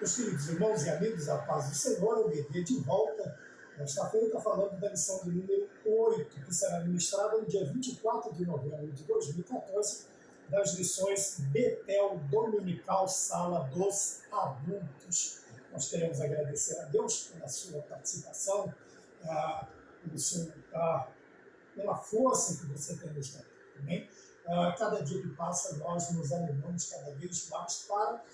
Meus queridos irmãos e amigos, a paz do Senhor, o BD de volta. Nesta feira está falando da lição de número 8, que será ministrada no dia 24 de novembro de 2014, das lições Betel Dominical Sala dos Adultos. Nós queremos agradecer a Deus pela sua participação, pela força que você tem nos dado também. Cada dia que passa, nós nos animamos cada vez mais para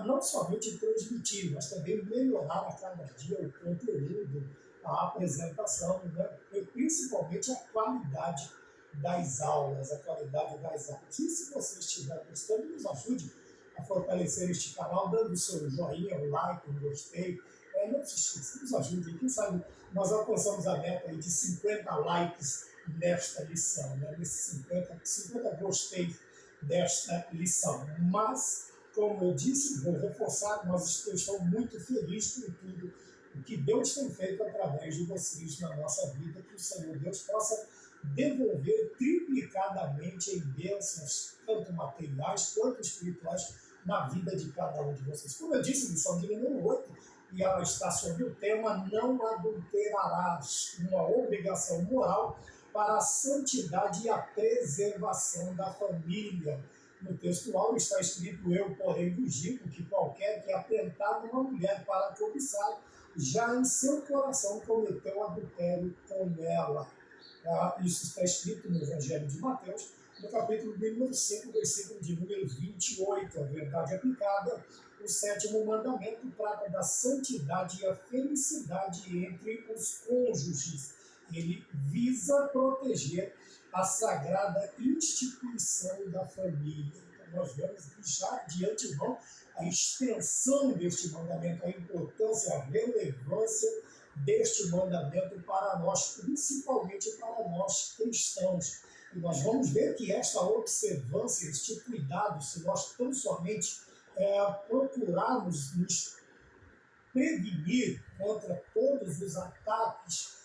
não somente transmitir, mas também melhorar a cada dia o conteúdo, a apresentação, né? E principalmente a qualidade das aulas, E se você estiver gostando, nos ajude a fortalecer este canal, dando o seu joinha, o like, o gostei. Não se esqueça, nos ajude. Quem sabe nós alcançamos a meta aí de 50 likes nesta lição, né? Nesses 50 gostei desta lição. Mas, como eu disse, vou reforçar, eu estou muito feliz com tudo o que Deus tem feito através de vocês na nossa vida, que o Senhor Deus possa devolver triplicadamente em bênçãos, tanto materiais quanto espirituais, na vida de cada um de vocês. Como eu disse, lição de número 8, e ela está sobre o tema Não Adulterarás, uma obrigação moral para a santidade e a preservação da família. No texto áureo está escrito: eu, porém, vos digo que qualquer que atentar numa mulher para cobiçar, já em seu coração cometeu adultério com ela. Isso está escrito no Evangelho de Mateus, no capítulo número 5, versículo de número 28. A verdade aplicada, o 7º mandamento trata da santidade e a felicidade entre os cônjuges. Ele visa proteger a sagrada instituição da família. Então, nós vemos já de antemão a extensão deste mandamento, a importância, a relevância deste mandamento para nós, principalmente para nós cristãos. E nós vamos ver que esta observância, este cuidado, se nós tão somente procurarmos nos prevenir contra todos os ataques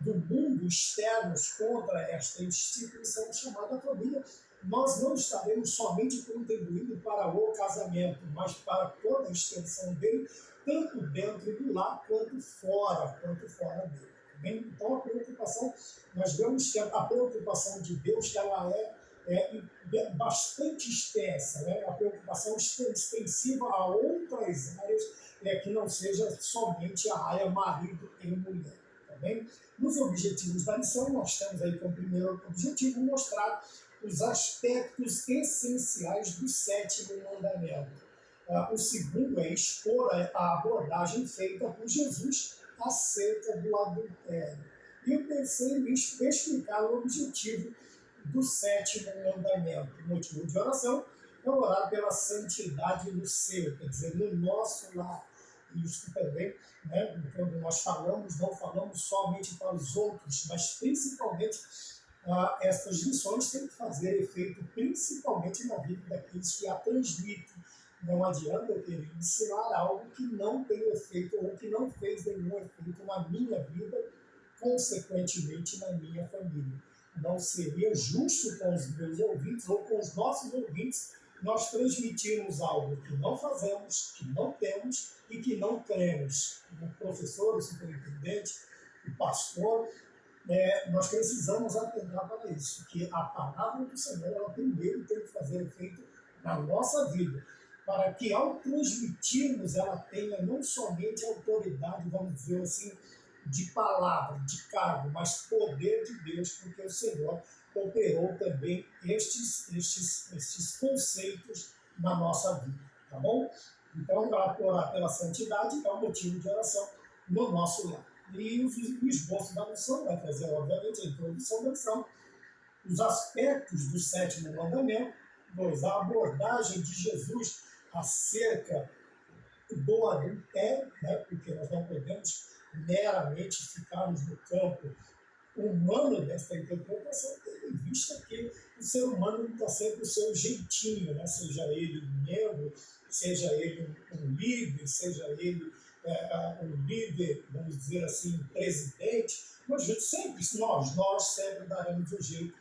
do mundo externos contra esta instituição chamada família, nós não estaremos somente contribuindo para o casamento, mas para toda a extensão dele, tanto dentro do lar quanto fora dele. Bem, então a preocupação, nós vemos que a preocupação de Deus que ela é bastante extensa, né? A preocupação extensiva a outras áreas que não seja somente a área marido e mulher. Tá bem? Nos objetivos da lição, nós temos aí como primeiro objetivo mostrar os aspectos essenciais do 7º mandamento. O segundo é expor a abordagem feita por Jesus acerca do adultério. E o terceiro é explicar o objetivo do 7º mandamento. O motivo de oração é orar pela santidade no seu, quer dizer, no nosso lar. Isso também, né, quando nós falamos, não falamos somente para os outros, mas principalmente essas lições têm que fazer efeito principalmente na vida daqueles que a transmitem. Não adianta eu querer ensinar algo que não tem efeito ou que não fez nenhum efeito na minha vida, consequentemente na minha família. Não seria justo com os meus ouvintes ou com os nossos ouvintes nós transmitirmos algo que não fazemos, que não temos e que não cremos. O professor, o superintendente, o pastor, nós precisamos atentar para isso, que a palavra do Senhor, ela primeiro tem que fazer efeito na nossa vida, para que ao transmitirmos ela tenha não somente autoridade, vamos dizer assim, de palavra, de cargo, mas poder de Deus, porque o Senhor operou também estes conceitos na nossa vida, tá bom? Então, orar pela santidade é o motivo de oração no nosso lar. E o esboço da lição vai trazer, obviamente, a introdução da lição, os aspectos do 7º mandamento, a abordagem de Jesus acerca do adultério, né? Porque nós não podemos meramente ficarmos no campo humano dessa interpretação, tendo em vista que o ser humano está sempre o seu jeitinho, né? Seja ele um membro, seja ele um líder, seja ele um líder, vamos dizer assim, um presidente, nós sempre daremos um jeito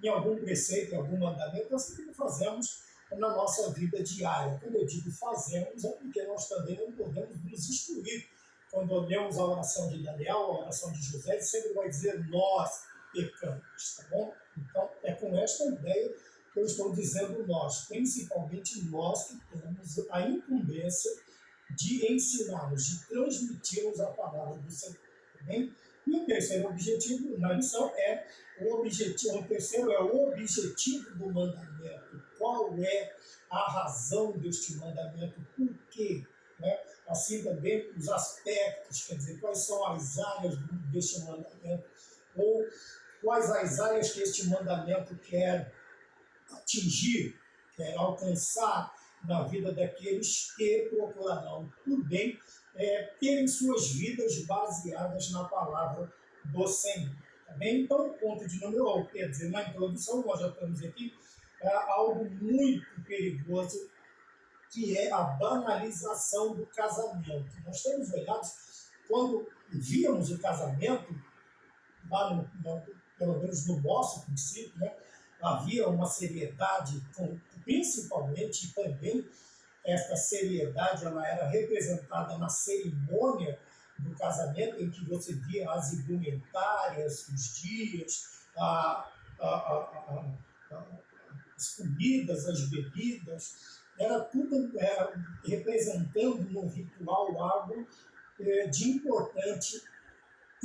em algum preceito, em algum mandamento, assim como fazemos na nossa vida diária. Quando eu digo fazemos, é porque nós também não podemos nos excluir. Quando olhamos a oração de Daniel, a oração de José, ele sempre vai dizer nós pecamos, tá bom? Então, é com esta ideia que eu estou dizendo nós, principalmente nós que temos a incumbência de ensinarmos, de transmitirmos a palavra do Senhor, tá bem? E o terceiro objetivo na lição o terceiro é o objetivo do mandamento. Qual é a razão deste mandamento? Por quê? Né? Assim também os aspectos, quer dizer, quais são as áreas deste mandamento, ou quais as áreas que este mandamento quer atingir, quer alcançar na vida daqueles que procurarão por bem terem suas vidas baseadas na palavra do Senhor. Tá bem? Então, ponto de número 1, quer dizer, na introdução, nós já temos aqui algo muito perigoso, que é a banalização do casamento. Nós temos olhado, quando víamos o casamento, lá pelo menos no nosso princípio, né, havia uma seriedade, principalmente e também esta seriedade ela era representada na cerimônia do casamento, em que você via as indumentárias, os dias, as comidas, as bebidas, era tudo representando no ritual algo de importante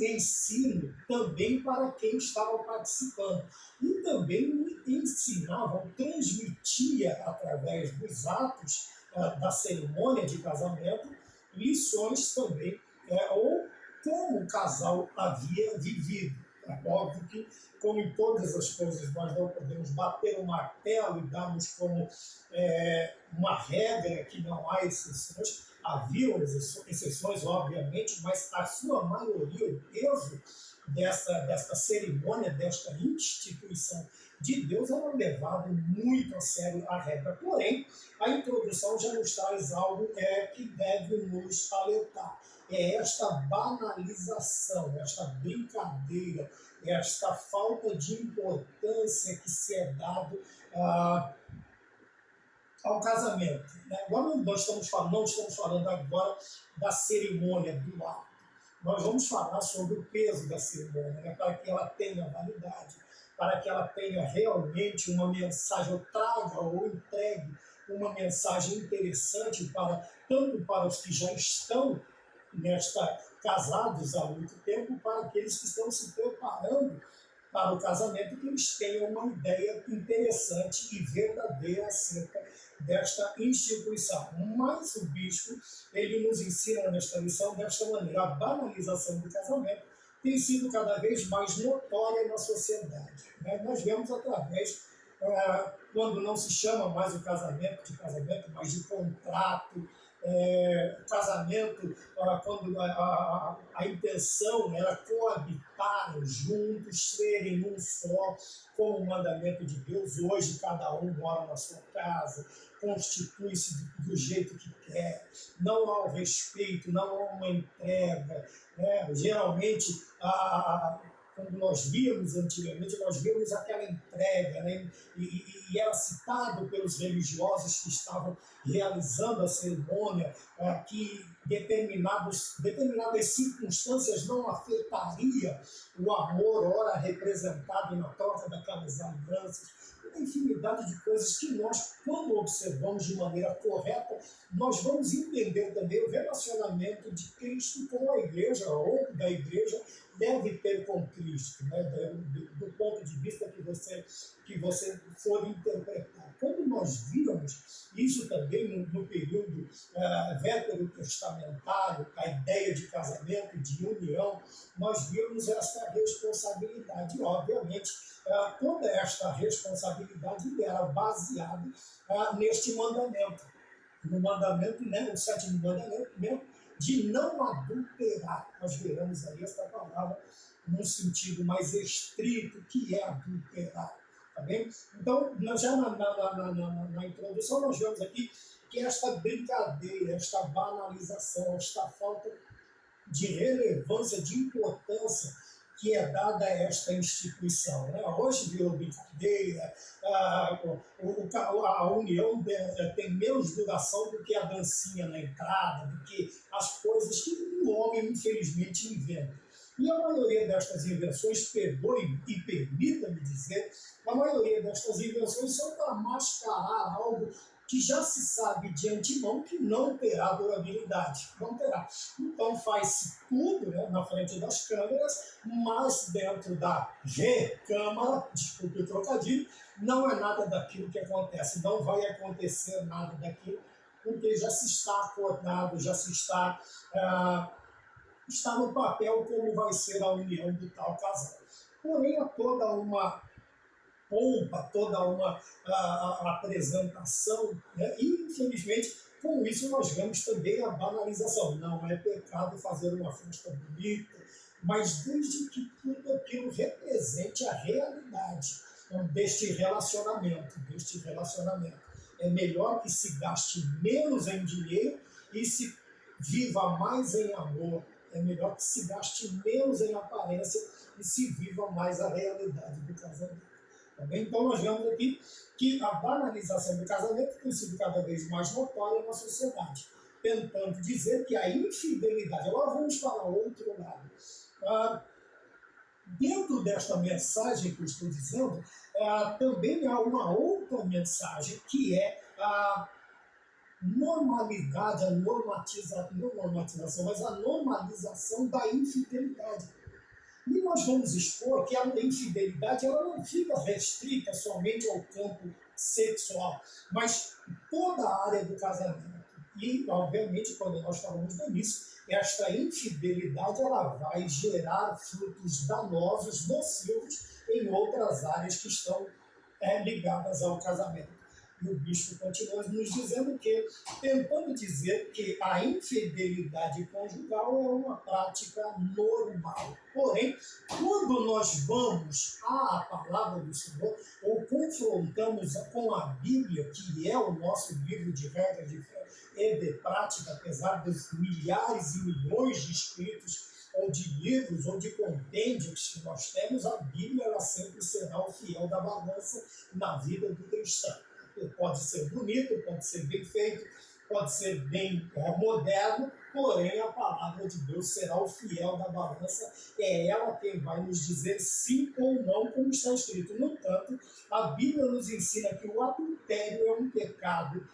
ensino também para quem estava participando. E também ensinavam, transmitia através dos atos da cerimônia de casamento, lições também, ou como o casal havia vivido. É óbvio que, como em todas as coisas, nós não podemos bater o martelo e darmos como uma regra que não há exceções. Haviam exceções, obviamente, mas a sua maioria, o peso desta cerimônia, desta instituição de Deus, era levado muito a sério a regra. Porém, a introdução já nos traz algo que deve nos alertar. É esta banalização, esta brincadeira, esta falta de importância que se é dado ao casamento. Né? Agora não estamos falando agora da cerimônia do ato. Nós vamos falar sobre o peso da cerimônia, né? Para que ela tenha validade, para que ela tenha realmente uma mensagem, ou traga ou entregue uma mensagem interessante tanto para os que já estão casados há muito tempo, para aqueles que estão se preparando para o casamento, que eles tenham uma ideia interessante e verdadeira acerca desta instituição. Mas o bispo, ele nos ensina nesta lição desta maneira: a banalização do casamento tem sido cada vez mais notória na sociedade. Né? Nós vemos através, quando não se chama mais o casamento de casamento, mas de contrato, casamento, quando a intenção era coabitar juntos, serem um só, como o mandamento de Deus. Hoje cada um mora na sua casa, constitui-se do jeito que quer, não há o respeito, não há uma entrega. Né? Geralmente, quando nós víamos antigamente, nós víamos aquela entrega, né? E era citado pelos religiosos que estavam realizando a cerimônia, que determinadas circunstâncias não afetaria o amor, ora representado na troca daquelas alianças, uma infinidade de coisas que nós, quando observamos de maneira correta, nós vamos entender também o relacionamento de Cristo com a igreja, ou da igreja deve ter com Cristo, né? do ponto de vista que você for interpretar. Quando nós vimos isso também no período veterotestamentário, a ideia de casamento, de união, nós vimos esta responsabilidade. Obviamente, toda esta responsabilidade era baseada neste mandamento. No mandamento, né, o sétimo mandamento, de não adulterar. Nós veremos aí esta palavra num sentido mais estrito, que é adulterar. Tá bem? Então, já na introdução, nós vemos aqui que esta brincadeira, esta banalização, esta falta de relevância, de importância que é dada a esta instituição. Né? Hoje virou brincadeira, a união tem menos duração do que a dancinha na entrada, do que as coisas que o homem, infelizmente, inventa. E a maioria destas invenções, perdoe e permita-me dizer, a maioria destas invenções são para mascarar algo que já se sabe de antemão que não terá durabilidade, não terá. Então faz-se tudo, né, na frente das câmeras, mas dentro da recâmara, desculpe o trocadilho, não é nada daquilo que acontece, não vai acontecer nada daquilo, porque já se está acordado, já se está no papel como vai ser a união do tal casal. Porém, há toda uma pompa, toda uma apresentação, né? E, infelizmente, com isso nós vemos também a banalização. Não é pecado fazer uma festa bonita, mas desde que tudo aquilo represente a realidade deste relacionamento, É melhor que se gaste menos em dinheiro e se viva mais em amor. É melhor que se gaste menos em aparência e se viva mais a realidade do casamento. Tá bem? Então, nós vemos aqui que a banalização do casamento tem sido cada vez mais notória na sociedade, tentando dizer que a infidelidade... Agora vamos para outro lado. Dentro desta mensagem que eu estou dizendo, também há uma outra mensagem, que é a normalidade, não normatização, mas a normalização da infidelidade. E nós vamos expor que a infidelidade ela não fica restrita somente ao campo sexual, mas toda a área do casamento. E, obviamente, quando nós falamos do início, esta infidelidade ela vai gerar frutos danosos, nocivos, em outras áreas que estão ligadas ao casamento. E o bispo continua nos dizendo que, tentando dizer que a infidelidade conjugal é uma prática normal. Porém, quando nós vamos à palavra do Senhor, ou confrontamos com a Bíblia, que é o nosso livro de regras de fé e de prática, apesar dos milhares e milhões de escritos, ou de livros, ou de compêndios que nós temos, a Bíblia ela sempre será o fiel da balança na vida do cristão. Pode ser bonito, pode ser bem feito, pode ser bem moderno, porém a palavra de Deus será o fiel da balança, é ela quem vai nos dizer sim ou não, como está escrito. No entanto, a Bíblia nos ensina que o adultério é um pecado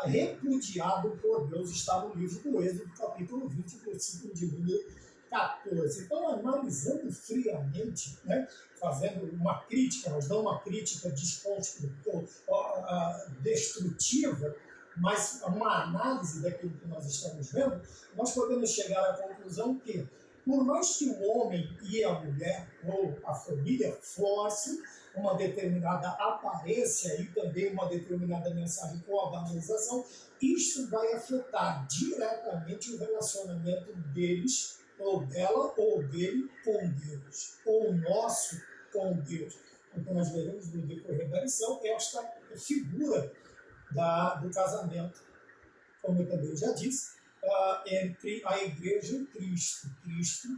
repudiado por Deus, está no livro do Êxodo, capítulo 20, versículo de número 14. Então, analisando friamente, né, fazendo uma crítica, mas não uma crítica destrutiva, mas uma análise daquilo que nós estamos vendo, nós podemos chegar à conclusão que, por mais que o homem e a mulher, ou a família, forcem uma determinada aparência e também uma determinada mensagem com a banalização, isto vai afetar diretamente o relacionamento deles, ou dela, ou dele com Deus, ou nosso com Deus. Então, nós veremos no decorrer da lição esta figura do casamento, como eu também já disse, entre a igreja e Cristo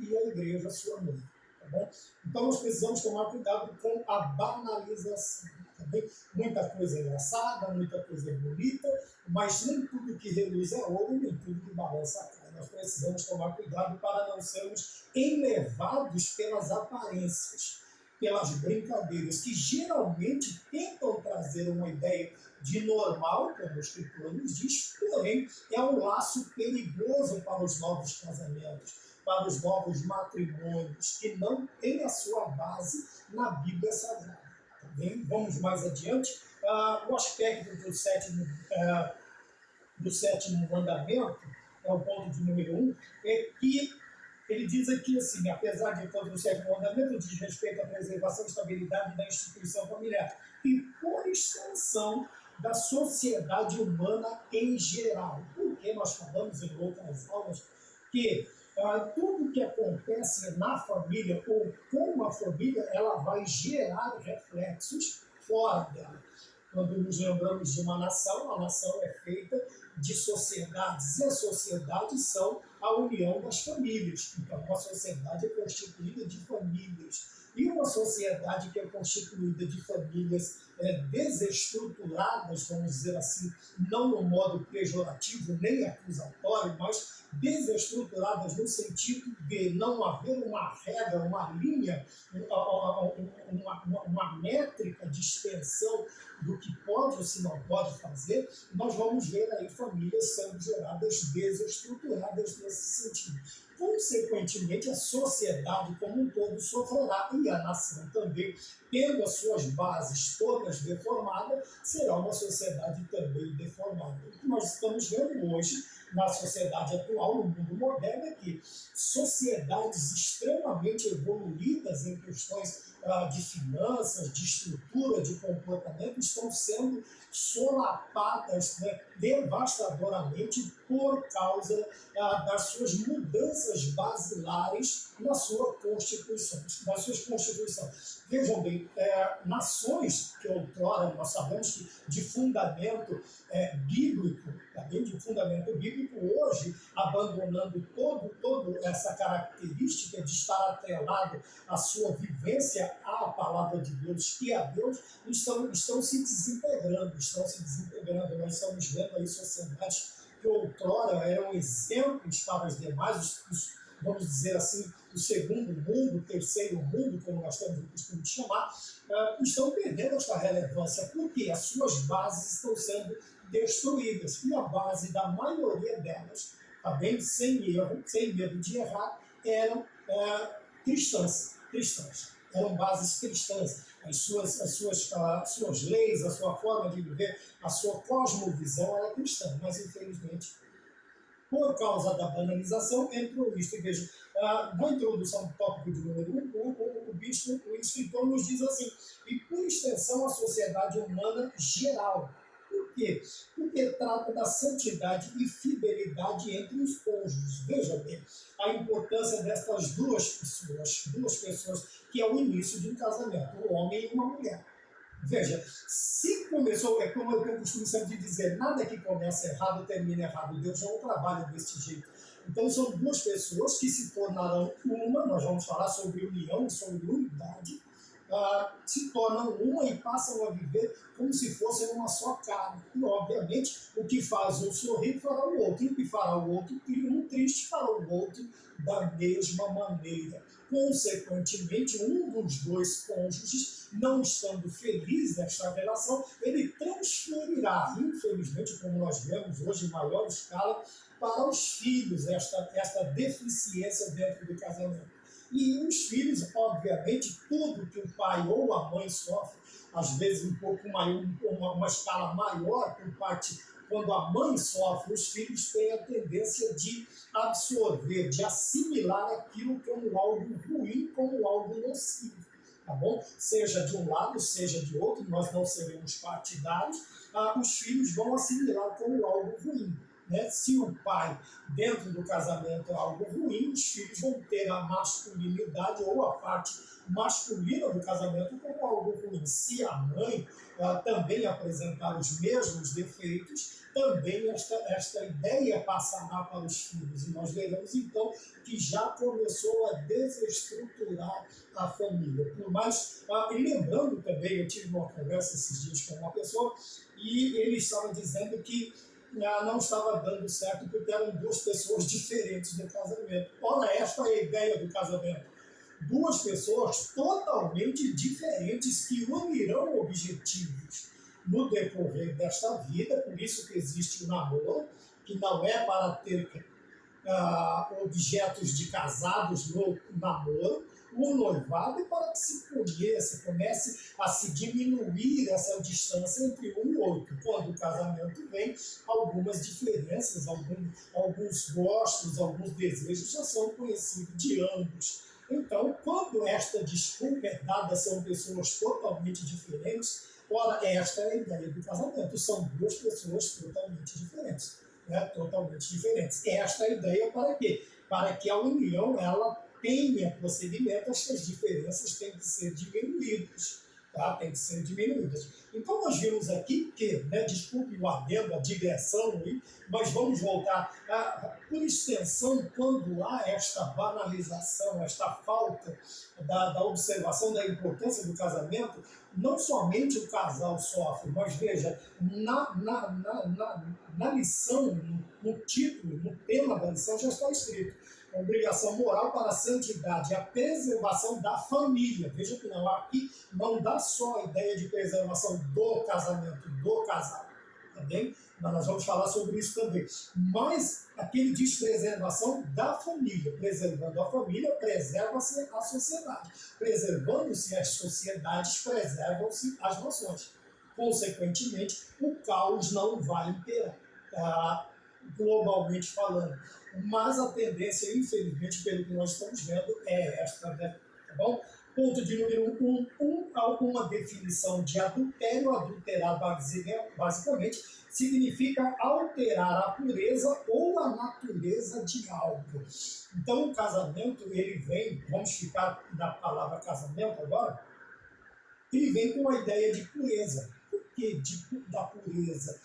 e a igreja, sua noiva. Tá bom? Então, nós precisamos tomar cuidado com a banalização. Tá bem? Muita coisa engraçada, muita coisa bonita, mas nem tudo que reluz é ouro, nem tudo que balança cai. Nós precisamos tomar cuidado para não sermos enlevados pelas aparências, pelas brincadeiras, que geralmente tentam trazer uma ideia de normal, como o Escritor nos diz, porém é um laço perigoso para os novos casamentos, para os novos matrimônios, que não tem a sua base na Bíblia Sagrada. Tá bem? Vamos mais adiante. O aspecto do sétimo mandamento, é o ponto de número 1, é que ele diz aqui assim, apesar de todo o sétimo mandamento, diz respeito à preservação e estabilidade da instituição familiar e, por extensão, da sociedade humana em geral. Porque nós falamos em outras aulas que tudo que acontece na família ou com a família, ela vai gerar reflexos fora dela. Quando nos lembramos de uma nação, a nação é feita de sociedades, e as sociedades são a união das famílias. Então, uma sociedade é constituída de famílias. E uma sociedade que é constituída de famílias desestruturadas, vamos dizer assim, não no modo pejorativo nem acusatório, mas desestruturadas no sentido de não haver uma regra, uma linha, uma métrica de extensão do que pode ou se não pode fazer, nós vamos ver aí famílias sendo geradas desestruturadas nesse sentido. Consequentemente, a sociedade como um todo sofrerá, e a nação também, tendo as suas bases todas deformadas, será uma sociedade também deformada. O que nós estamos vendo hoje na sociedade atual, no mundo moderno, é que sociedades extremamente evoluídas em questões de finanças, de estrutura, de comportamento, estão sendo solapadas, devastadoramente por causa das suas mudanças basilares nas suas constituições. Vejam bem, nações que outrora nós sabemos que de fundamento bíblico, também de fundamento bíblico, hoje, abandonando toda essa característica de estar atrelado à sua vivência à palavra de Deus e a Deus, estão se desintegrando. Nós estamos vendo aí sociedades que outrora eram exemplos para os demais, vamos dizer assim, o segundo mundo, o terceiro mundo, como nós temos o costume de chamar, estão perdendo esta relevância, porque as suas bases estão sendo destruídas. E a base da maioria delas, também sem erro, sem medo de errar, eram cristãs. Eram bases cristãs. As suas leis, a sua forma de viver, a sua cosmovisão era cristã, mas infelizmente, por causa da banalização, entrou isso. E veja, na introdução do tópico de número 1, o escritor nos diz assim: e por extensão a sociedade humana geral. Por quê? Porque trata da santidade e fidelidade entre os cônjuges. Veja bem, a importância destas duas pessoas, que é o início de um casamento, um homem e uma mulher. Veja, se começou, é como eu costumo sempre dizer, nada que começa errado termina errado. Deus não trabalha desse jeito. Então são duas pessoas que se tornarão uma, nós vamos falar sobre união, sobre unidade, se tornam uma e passam a viver como se fossem uma só carne. E, obviamente, o que faz um sorrir fará o outro, e o que fará o outro, um triste fará o outro da mesma maneira. Consequentemente, um dos dois cônjuges, não estando feliz nesta relação, ele transferirá, infelizmente, como nós vemos hoje em maior escala, para os filhos esta deficiência dentro do casamento. E os filhos, obviamente, tudo que o pai ou a mãe sofre, às vezes um pouco maior, uma escala maior, quando a mãe sofre, os filhos têm a tendência de absorver, de assimilar aquilo como algo ruim, como algo nocivo. Tá bom? Seja de um lado, seja de outro, nós não seremos partidários, os filhos vão assimilar como algo ruim. Se o pai, dentro do casamento, é algo ruim, os filhos vão ter a masculinidade ou a parte masculina do casamento como algo ruim. Se a mãe também apresentar os mesmos defeitos, também esta ideia passará para os filhos. E nós veremos, então, que já começou a desestruturar a família. Por mais, e lembrando também, eu tive uma conversa esses dias com uma pessoa, e ele estava dizendo que não estava dando certo porque eram duas pessoas diferentes no casamento. Ora, esta é a ideia do casamento. Duas pessoas totalmente diferentes que unirão objetivos no decorrer desta vida, por isso que existe o namoro, que não é para ter objetos de casados no namoro, o noivado é para que se conheça, comece a se diminuir essa distância entre um e outro. Quando o casamento vem, algumas diferenças, alguns gostos, alguns desejos já são conhecidos de ambos. Então, quando esta desculpa é dada, são pessoas totalmente diferentes, ora, esta é a ideia do casamento, são duas pessoas totalmente diferentes. Totalmente diferentes. Esta é a ideia para quê? Para que a união ela tenha procedimento, estas diferenças têm que ser diminuídas. tá? Tem que ser diminuídas. Então nós vimos aqui que, né, desculpe o adendo, a digressão aí, mas vamos voltar. Por extensão, quando há esta banalização, esta falta da observação da importância do casamento, não somente o casal sofre, mas veja, na lição, no título, no tema da lição já está escrito: a obrigação moral para a santidade, a preservação da família. Veja que não, aqui não dá só a ideia de preservação do casamento, do casal, tá bem? Mas nós vamos falar sobre isso também. Mas aqui ele diz preservação da família. Preservando a família, preserva-se a sociedade. Preservando-se as sociedades, preservam-se as nações. Consequentemente, o caos não vai imperar, globalmente falando. Mas a tendência, infelizmente, pelo que nós estamos vendo, é esta, né? Tá bom? Ponto de número 1, alguma definição de adultério. Adulterar, basicamente, significa alterar a pureza ou a natureza de algo. Então, o casamento, ele vem, vamos ficar na palavra casamento agora, ele vem com a ideia de pureza. Por que da pureza?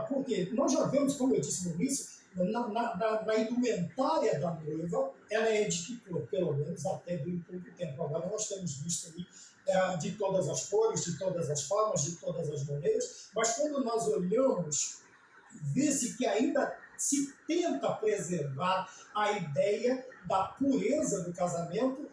Porque nós já vemos, como eu disse no início, na indumentária da noiva, ela é de que cor? Pelo menos até bem pouco tempo. Agora nós temos visto ali de todas as cores, de todas as formas, de todas as maneiras, mas quando nós olhamos, vê-se que ainda se tenta preservar a ideia da pureza do casamento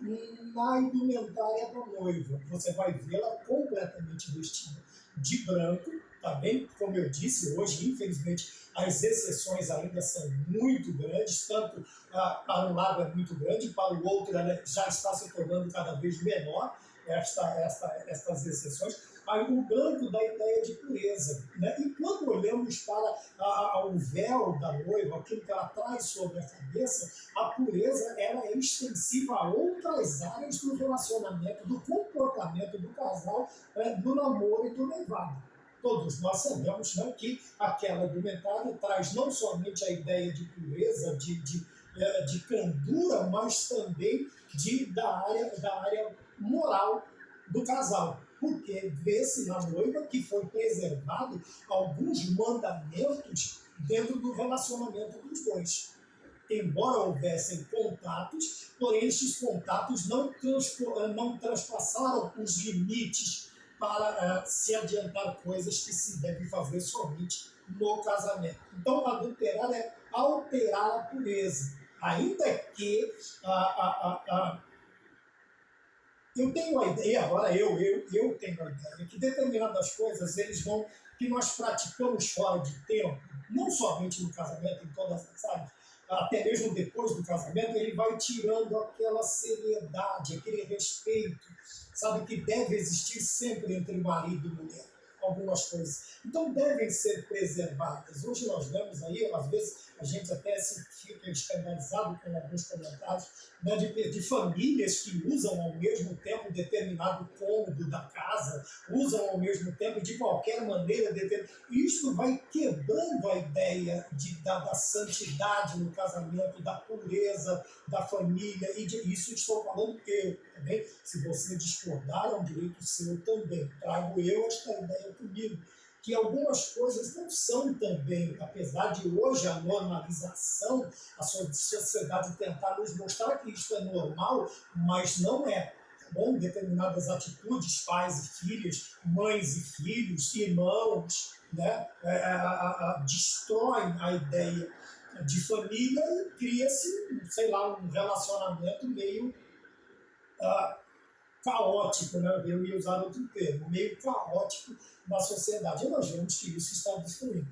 na indumentária da noiva. Você vai vê-la completamente vestida de branco, tá bem? Como eu disse, hoje, infelizmente, as exceções ainda são muito grandes, tanto para um lado é muito grande, para o outro ela já está se tornando cada vez menor, estas exceções. Aí o branco dá a ideia de pureza, né? E quando olhamos para o véu da noiva, aquilo que ela traz sobre a cabeça, a pureza ela é extensiva a outras áreas do relacionamento, do comportamento do casal, do namoro e do noivado. Todos nós sabemos, né, que aquela indumentária traz não somente a ideia de pureza, de candura, mas também da área moral do casal. Porque vê-se na noiva que foi preservado alguns mandamentos dentro do relacionamento dos dois. Embora houvessem contatos, porém estes contatos não transpassaram os limites para se adiantar coisas que se devem fazer somente no casamento. Então, adulterar é alterar a pureza, ainda que eu tenho a ideia, agora eu tenho a ideia que determinadas coisas que nós praticamos fora de tempo, não somente no casamento, em todas as áreas, até mesmo depois do casamento, ele vai tirando aquela seriedade, aquele respeito, sabe, que deve existir sempre entre marido e mulher, algumas coisas. Então devem ser preservadas. Hoje nós vemos aí, às vezes a gente até fica escandalizado com alguns comentários, né, de famílias que usam ao mesmo tempo um determinado cômodo da casa, usam ao mesmo tempo de qualquer maneira. Isso vai quebrando a ideia da santidade no casamento, da pureza da família, e isso estou falando eu também. Se você discordar, é um direito seu também. Trago eu esta ideia comigo, que algumas coisas não são também, apesar de hoje a normalização, a sociedade tentar nos mostrar que isto é normal, mas não é. Bom, determinadas atitudes, pais e filhos, mães e filhos, irmãos, né, destroem a ideia de família e cria-se, sei lá, um relacionamento meio caótico, né? Eu ia usar outro termo, meio caótico na sociedade. E nós vemos que isso está destruindo.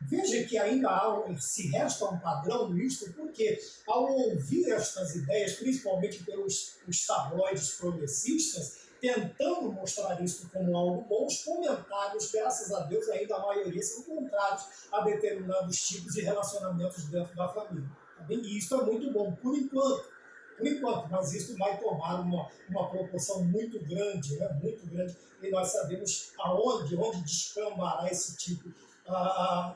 Veja que ainda se resta um padrão nisto, porque ao ouvir estas ideias, principalmente pelos tabloides progressistas, tentando mostrar isso como algo bom, os comentários, graças a Deus, ainda a maioria são contrários a determinados tipos de relacionamentos dentro da família. Tá bem? E isso é muito bom, por enquanto, mas isso vai tomar uma proporção muito grande, né? Muito grande, e nós sabemos onde descambará esse tipo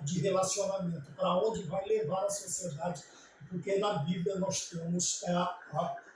de relacionamento, para onde vai levar a sociedade, porque na Bíblia nós temos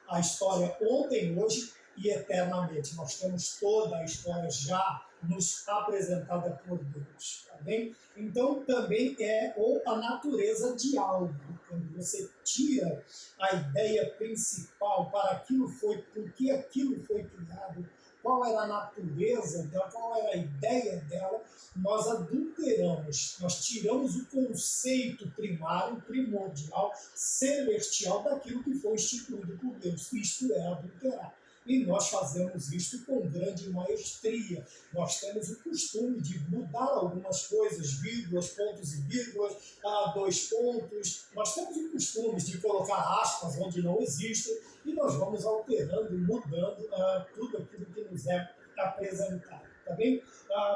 a história ontem, hoje e eternamente. Nós temos toda a história já nos apresentada por Deus, tá bem? Então também é ou a natureza de algo, quando você tira a ideia principal para aquilo foi, por que aquilo foi criado, qual era a natureza dela, qual era a ideia dela, nós adulteramos, nós tiramos o conceito primário, primordial, celestial daquilo que foi instituído por Deus, isto é adulterar. E nós fazemos isto com grande maestria. Nós temos o costume de mudar algumas coisas, vírgulas, pontos e vírgulas, dois pontos. Nós temos o costume de colocar aspas onde não existem e nós vamos alterando e mudando tudo aquilo que nos é apresentado. Tá bem?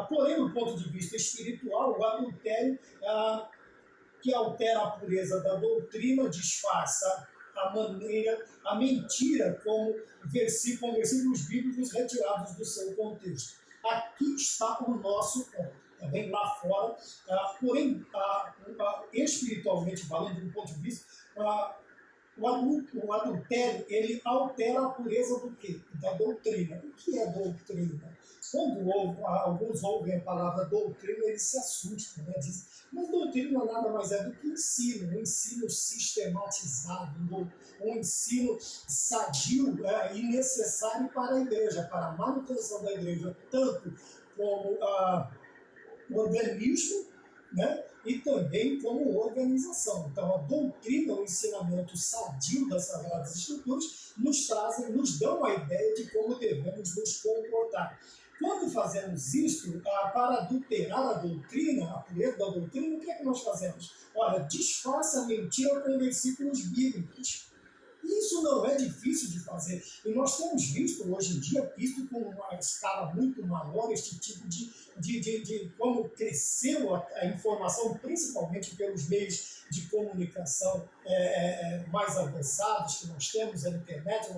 Porém, do ponto de vista espiritual, o adultério que altera a pureza da doutrina, disfarça a mentira com versículos bíblicos retirados do seu contexto. Aqui está o nosso ponto. Também lá fora, porém, espiritualmente falando, do ponto de vista, o adultério, ele altera a pureza do quê? Da doutrina. O que é doutrina? Quando alguns ouvem a palavra doutrina, eles se assustam, né? Dizem, mas doutrina nada mais é do que ensino, um ensino sistematizado, um ensino sadio e necessário para a igreja, para a manutenção da igreja, tanto como o organismo, né? E também como organização. Então, a doutrina, o ensinamento sadio das Sagradas Escrituras, nos dão a ideia de como devemos nos comportar. Quando fazemos isto, para adulterar a doutrina, a pureza da doutrina, o que é que nós fazemos? Olha, disfarça a mentira com versículos bíblicos. Isso não é difícil de fazer. E nós temos visto hoje em dia, visto com uma escala muito maior, este tipo de como cresceu a informação, principalmente pelos meios de comunicação mais avançados que nós temos, a internet,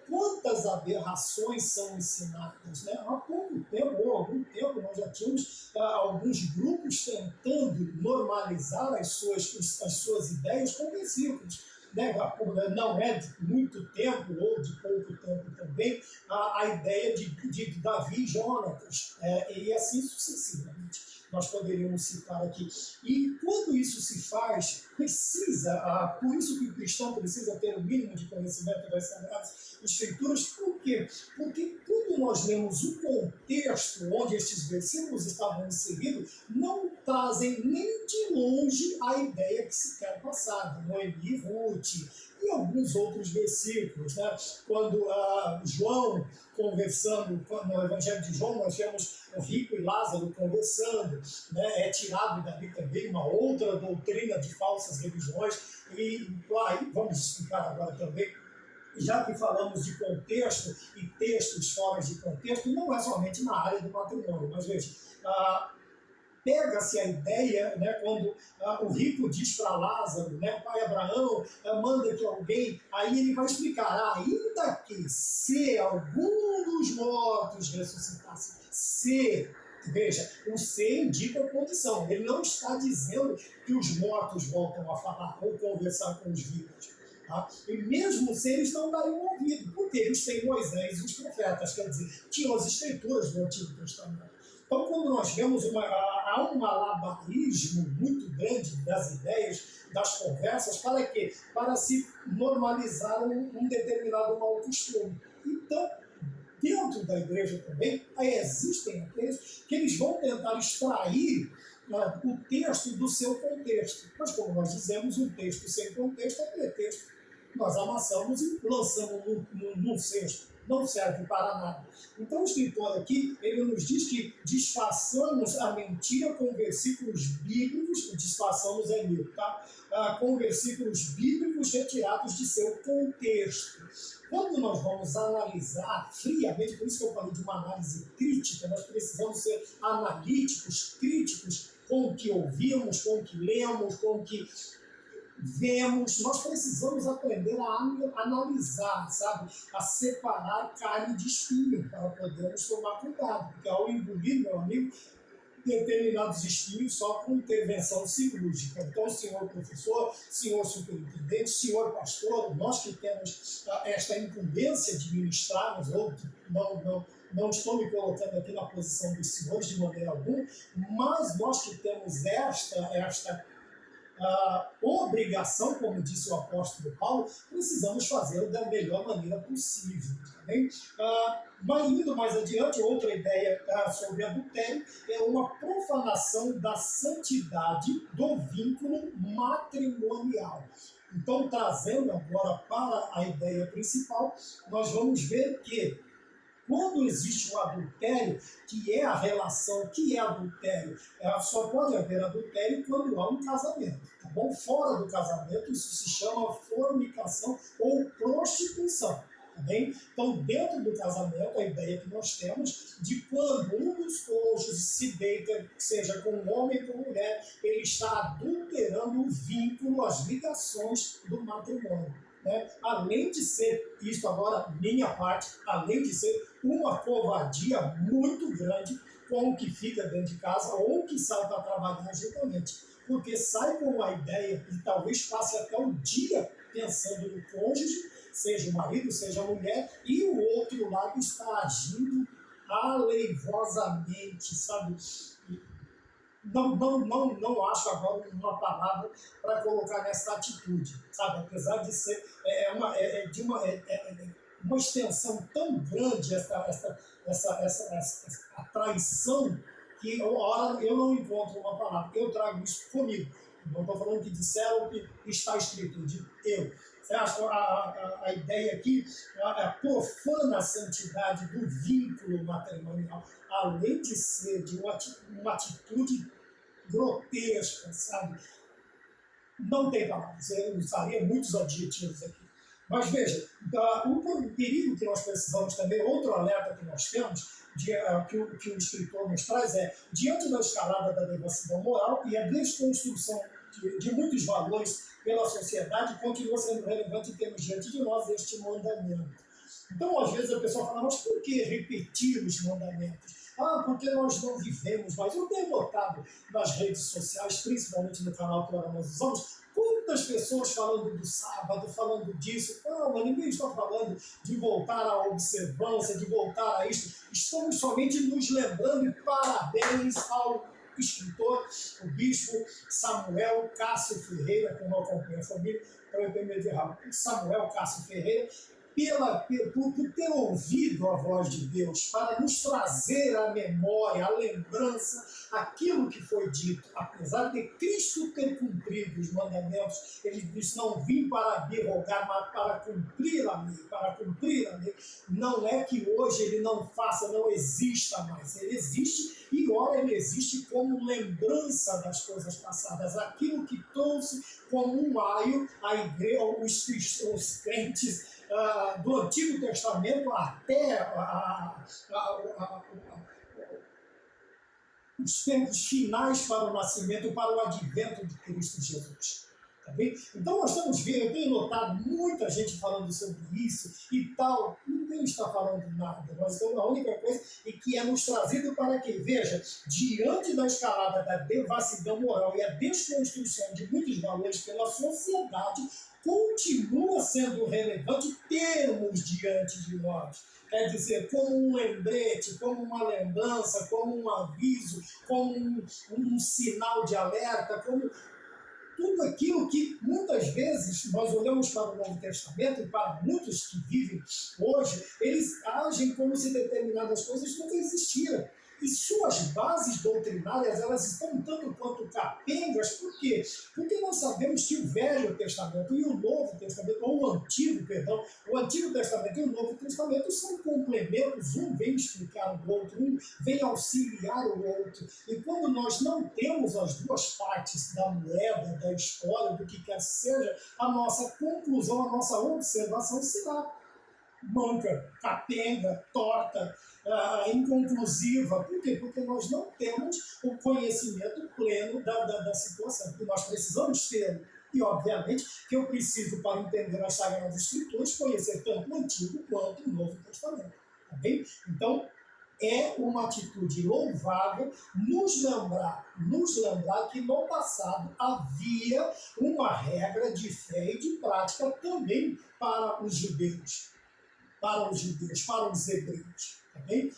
quantas aberrações são ensinadas, né? Há pouco tempo, ou algum tempo, nós já tínhamos alguns grupos tentando normalizar as suas ideias com versículos. Não é de muito tempo ou de pouco tempo também a ideia de Davi e Jonatas, e assim sucessivamente. Nós poderíamos citar aqui. E quando isso se faz, por isso que o cristão precisa ter o mínimo de conhecimento das Sagradas Escrituras. Por quê? Porque quando nós lemos o contexto onde estes versículos estavam inseridos, não trazem nem de longe a ideia que se quer passar. Noemi e Ruth, e alguns outros versículos, né? Quando João conversando, no Evangelho de João, nós vemos o rico e Lázaro conversando, né? É tirado dali também uma outra doutrina de falsas religiões, e vamos explicar agora também, já que falamos de contexto e textos fora de contexto, não é somente na área do matrimônio, mas veja, pega-se a ideia, né, quando o rico diz para Lázaro, né, pai Abraão, manda que alguém, aí ele vai explicar, ainda que se algum dos mortos ressuscitasse, veja, o se indica a condição, ele não está dizendo que os mortos voltam a falar ou conversar com os vivos. Tá? E mesmo se eles não dariam ouvido, porque eles têm Moisés e os profetas, quer dizer, tinham as escrituras do Antigo Testamento. Então, quando nós vemos há um malabarismo muito grande das ideias, das conversas, para quê? Para se normalizar um determinado mau costume. Então, dentro da igreja também, existem aqueles que eles vão tentar extrair o texto do seu contexto. Mas, como nós dizemos, um texto sem contexto é pretexto. Nós amassamos e lançamos num cesto. Não serve para nada. Então o escritor aqui, ele nos diz que disfarçamos a mentira com versículos bíblicos, disfarçamos é meu, tá? Com versículos bíblicos retirados de seu contexto. Quando nós vamos analisar friamente, por isso que eu falei de uma análise crítica, nós precisamos ser analíticos, críticos com o que ouvimos, com o que lemos, com o que vemos, nós precisamos aprender a analisar, sabe? A separar carne de espinho, para podermos tomar cuidado, porque ao engolir, meu amigo, determinados espinhos só com intervenção cirúrgica. Então, senhor professor, senhor superintendente, senhor pastor, nós que temos esta incumbência de ministrarmos, ou não estou me colocando aqui na posição dos senhores de maneira alguma, mas nós que temos esta obrigação, como disse o apóstolo Paulo, precisamos fazê-lo da melhor maneira possível. Tá bem? Mas indo mais adiante, outra ideia sobre adultério é uma profanação da santidade do vínculo matrimonial. Então, trazendo agora para a ideia principal, nós vamos ver que quando existe um adultério, que é a relação, que é adultério, só pode haver adultério quando há um casamento, tá bom? Fora do casamento, isso se chama fornicação ou prostituição, tá bem? Então, dentro do casamento, a ideia que nós temos de quando um dos cônjuges se deita, seja com um homem ou com mulher, ele está adulterando o vínculo, as ligações do matrimônio. Além de ser, isso agora, minha parte, além de ser uma covardia muito grande com o que fica dentro de casa ou que sai para trabalhar juntamente. Porque sai com a ideia e talvez passe até um dia pensando no cônjuge, seja o marido, seja a mulher, e o outro lado está agindo aleivosamente, sabe? Não acho agora uma palavra para colocar nessa atitude, sabe? Apesar de ser uma extensão tão grande essa a traição que ora eu não encontro uma palavra. Eu trago isso comigo. Não estou falando que disseram que está escrito, de eu. A ideia aqui profana a santidade do vínculo matrimonial, além de ser de uma atitude grotesca, sabe? Não tem palavras, eu usaria muitos adjetivos aqui. Mas veja, o perigo que nós precisamos também, outro alerta que nós temos, que o escritor nos traz diante da escalada da devassidão moral e a desconstrução de muitos valores pela sociedade, continua sendo relevante em termos diante de nós este mandamento. Então, às vezes a pessoa fala, mas por que repetir os mandamentos? Porque nós não vivemos mais. Eu tenho notado nas redes sociais, principalmente no canal que nós usamos, quantas pessoas falando do sábado, falando disso. Calma, ninguém está falando de voltar à observância, de voltar a isto. Estamos somente nos lembrando, e parabéns ao escritor, o bispo Samuel Cássio Ferreira, que eu não acompanho a família, então eu tenho medo de errar. Samuel Cássio Ferreira, por ter ouvido a voz de Deus, para nos trazer à memória, à lembrança, aquilo que foi dito. Apesar de Cristo ter cumprido os mandamentos, ele disse, não vim para abrogar, mas para cumprir a lei, para cumprir a lei. Não é que hoje ele não faça, não exista mais. Ele existe e ora ele existe como lembrança das coisas passadas, aquilo que trouxe como um aio a igreja, os crentes, do Antigo Testamento até os tempos finais para o nascimento, para o advento de Cristo Jesus. Tá bem? Então nós estamos vendo, eu tenho notado muita gente falando sobre isso e tal, ninguém está falando nada, nós estamos, a única coisa é que é nos trazido para que, veja, diante da escalada da devassidão moral e a desconstrução de muitos valores pela sociedade, continua sendo relevante termos diante de nós. Quer dizer, como um lembrete, como uma lembrança, como um aviso, como um sinal de alerta, como tudo aquilo que muitas vezes nós olhamos para o Novo Testamento e para muitos que vivem hoje, eles agem como se determinadas coisas nunca existiram. E suas bases doutrinárias, elas estão tanto quanto capengas. Por quê? Porque nós sabemos que o Velho Testamento e o Novo Testamento, ou o Antigo, perdão, o Antigo Testamento e o Novo Testamento são complementos, um vem explicar o outro, um vem auxiliar o outro. E quando nós não temos as duas partes da moeda, da história, do que quer que seja, a nossa conclusão, a nossa observação será manca, capenga, torta, inconclusiva. Por quê? Porque nós não temos o conhecimento pleno da situação. E nós precisamos ter. E, obviamente, que eu preciso, para entender as Sagradas Escrituras, conhecer tanto o Antigo quanto o Novo Testamento. Tá bem? Então, é uma atitude louvável nos lembrar que no passado havia uma regra de fé e de prática também para os judeus, para os hebreus. Tá bem?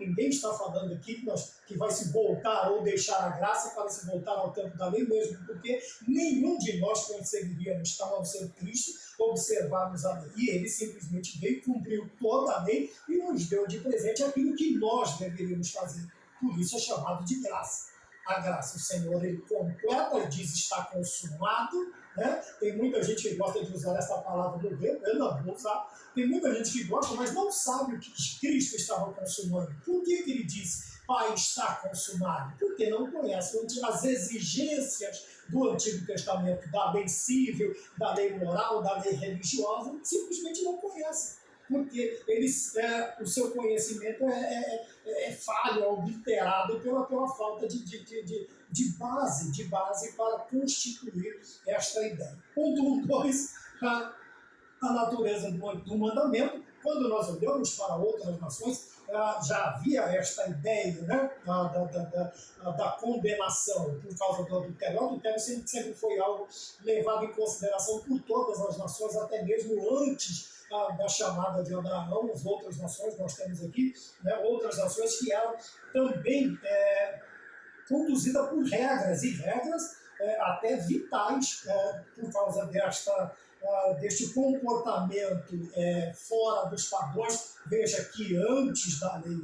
Ninguém está falando aqui que vai se voltar ou deixar a graça para se voltar ao tempo da lei mesmo, porque nenhum de nós conseguiríamos, a não ser Cristo, observarmos a lei. E ele simplesmente veio, cumpriu toda a lei e nos deu de presente aquilo que nós deveríamos fazer. Por isso é chamado de graça. A graça, o Senhor, ele completa e diz está consumado, né? Tem muita gente que gosta de usar essa palavra no grego, eu não vou usar. Tem muita gente que gosta, mas não sabe o que Cristo estava consumando. Por que ele diz, Pai, está consumado? Porque não conhece as exigências do Antigo Testamento, da lei civil, da lei moral, da lei religiosa, simplesmente não conhece. Porque o seu conhecimento é falho, é obliterado pela falta de base para constituir esta ideia. Ponto 1, 2, a natureza do mandamento. Quando nós olhamos para outras nações, já havia esta ideia, né, da condenação por causa do adultério. O adultério sempre foi algo levado em consideração por todas as nações, até mesmo antes da chamada de Abraão. As outras nações, nós temos aqui, né, outras nações que eram também conduzidas por regras, e regras até vitais por causa deste comportamento fora dos padrões. Veja que antes da lei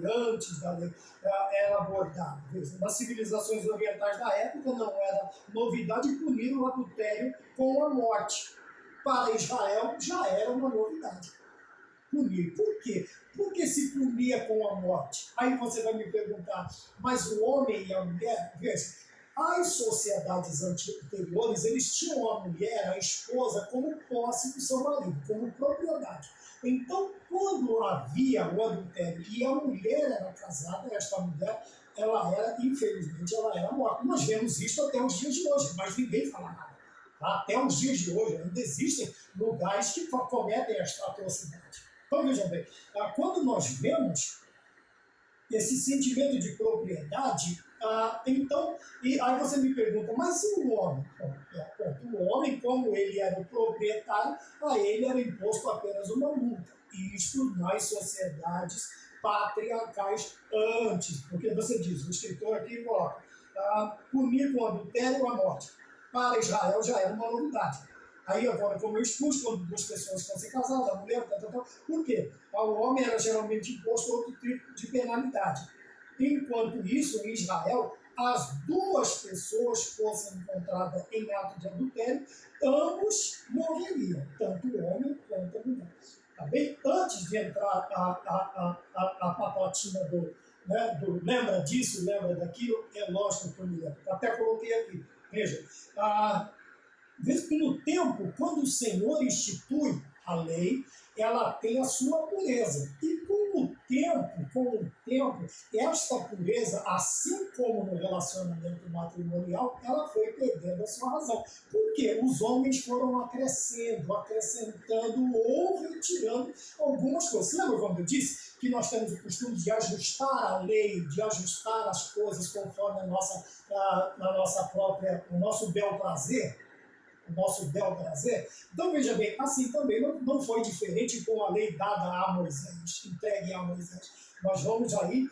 era abordado. Veja, nas civilizações orientais da época não era novidade punir o adultério com a morte. Para Israel já era uma novidade. Punir. Por quê? Porque se punia com a morte. Aí você vai me perguntar, mas o homem e a mulher, veja, as sociedades anteriores, eles tinham a mulher, a esposa, como posse do seu marido, como propriedade. Então, quando havia o adultério e a mulher era casada, esta mulher, infelizmente, ela era morta. Nós vemos isso até os dias de hoje, mas ninguém fala nada. Até os dias de hoje ainda existem lugares que cometem esta atrocidade. Então, vejam bem, quando nós vemos esse sentimento de propriedade, e aí você me pergunta, mas e o homem? O homem, como ele era o proprietário, a ele era imposto apenas uma multa. Isso nas sociedades patriarcais antes, porque você diz, o escritor aqui coloca, punir com adultério a morte. Para Israel já era uma novidade. Aí agora, como eu expus, quando duas pessoas vão se casar, a mulher, por quê? Ao homem era geralmente imposto outro tipo de penalidade. Enquanto isso, em Israel, as duas pessoas fossem encontradas em ato de adultério, ambos morreriam, tanto o homem quanto a mulher. Tá bem? Antes de entrar a papotinha lembra disso, lembra daquilo, é lógico que eu me lembro. Até coloquei aqui. Veja, no tempo, quando o Senhor institui a lei, ela tem a sua pureza. E com o tempo, esta pureza, assim como no relacionamento matrimonial, ela foi perdendo a sua razão. Porque os homens foram acrescentando ou retirando algumas coisas. Lembra quando eu disse que nós temos o costume de ajustar a lei, de ajustar as coisas conforme o nosso bel prazer? O nosso bel prazer. Então, veja bem, assim também não foi diferente com a lei dada a Moisés, entregue a Moisés. Nós vamos aí,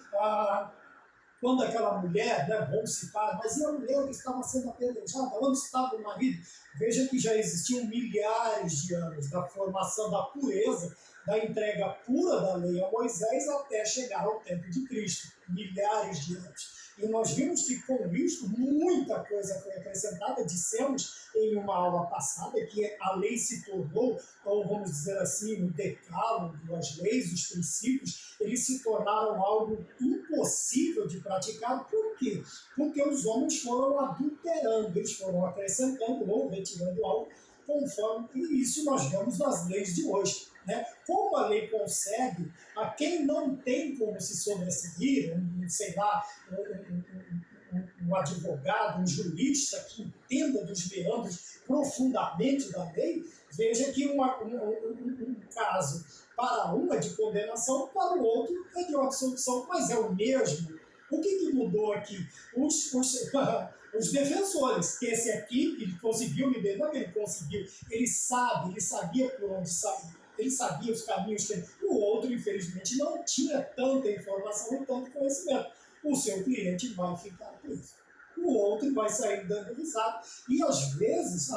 quando aquela mulher, vamos citar, mas e a mulher que estava sendo apedrejada? Onde estava o marido? Veja que já existiam milhares de anos da formação da pureza, da entrega pura da lei a Moisés até chegar ao tempo de Cristo. Milhares de anos. E nós vimos que com isso muita coisa foi acrescentada. Dissemos em uma aula passada que a lei se tornou, ou vamos dizer assim, o decálogo, as leis, os princípios, eles se tornaram algo impossível de praticar. Por quê? Porque os homens foram adulterando, eles foram acrescentando ou retirando algo conforme isso nós vemos nas leis de hoje. Como a lei consegue, a quem não tem como se sobressair, um advogado, um jurista que entenda dos meandros profundamente da lei, veja que um caso para um é de condenação, para o outro é de absolução, mas é o mesmo. O que mudou aqui? Os defensores, esse aqui, ele conseguiu me não é que ele conseguiu, ele sabia por onde sair, ele sabia os caminhos que o outro, infelizmente, não tinha tanta informação e tanto conhecimento. O seu cliente vai ficar preso. O outro vai sair dando risada. E às vezes,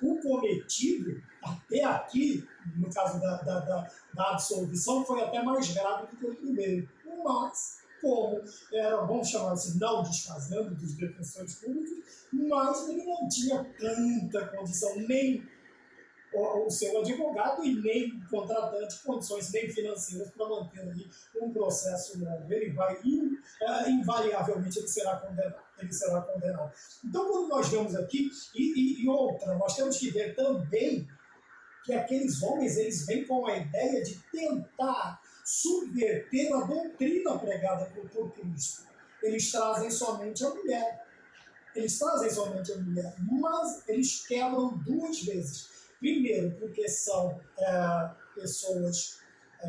o cometido, até aqui, no caso da absolvição, foi até mais grave do que o primeiro. Mas, como era, vamos chamar assim, não desfazendo dos defensores públicos, mas ele não tinha tanta condição, nem o seu advogado e nem o contratante condições nem financeiras para manter ali um processo longo. Ele vai, invariavelmente, ele será condenado. Então, quando nós vemos aqui, e outra, nós temos que ver também que aqueles homens, eles vêm com a ideia de tentar subverter a doutrina pregada por Cristo. Eles trazem somente a mulher. Mas eles quebram duas vezes. Primeiro, porque são pessoas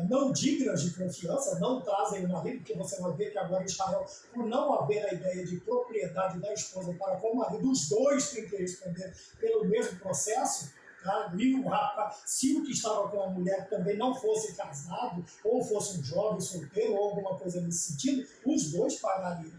não dignas de confiança, não trazem o marido, porque você vai ver que agora Israel, por não haver a ideia de propriedade da esposa para com o marido, os dois têm que responder pelo mesmo processo. E o rapaz, se o que estava com a mulher também não fosse casado, ou fosse um jovem solteiro, ou alguma coisa nesse sentido, os dois pagariam.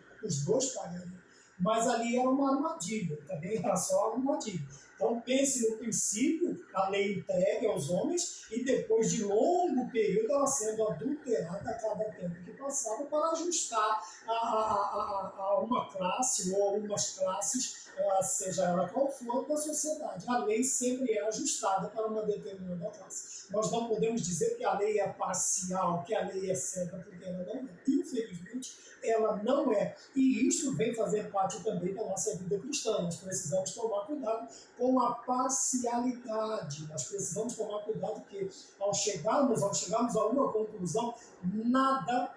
Mas ali era uma armadilha, também era só uma armadilha. Então pense no princípio, a lei entregue aos homens, e depois de longo período ela sendo adulterada a cada tempo que passava para ajustar a uma classe ou algumas classes, seja ela qual for, da sociedade. A lei sempre é ajustada para uma determinada classe. Nós não podemos dizer que a lei é parcial, que a lei é cega, porque ela não é. Infelizmente, ela não é. E isso vem fazer parte também da nossa vida cristã. Nós precisamos tomar cuidado com a parcialidade. Nós precisamos tomar cuidado que, ao chegarmos a uma conclusão, nada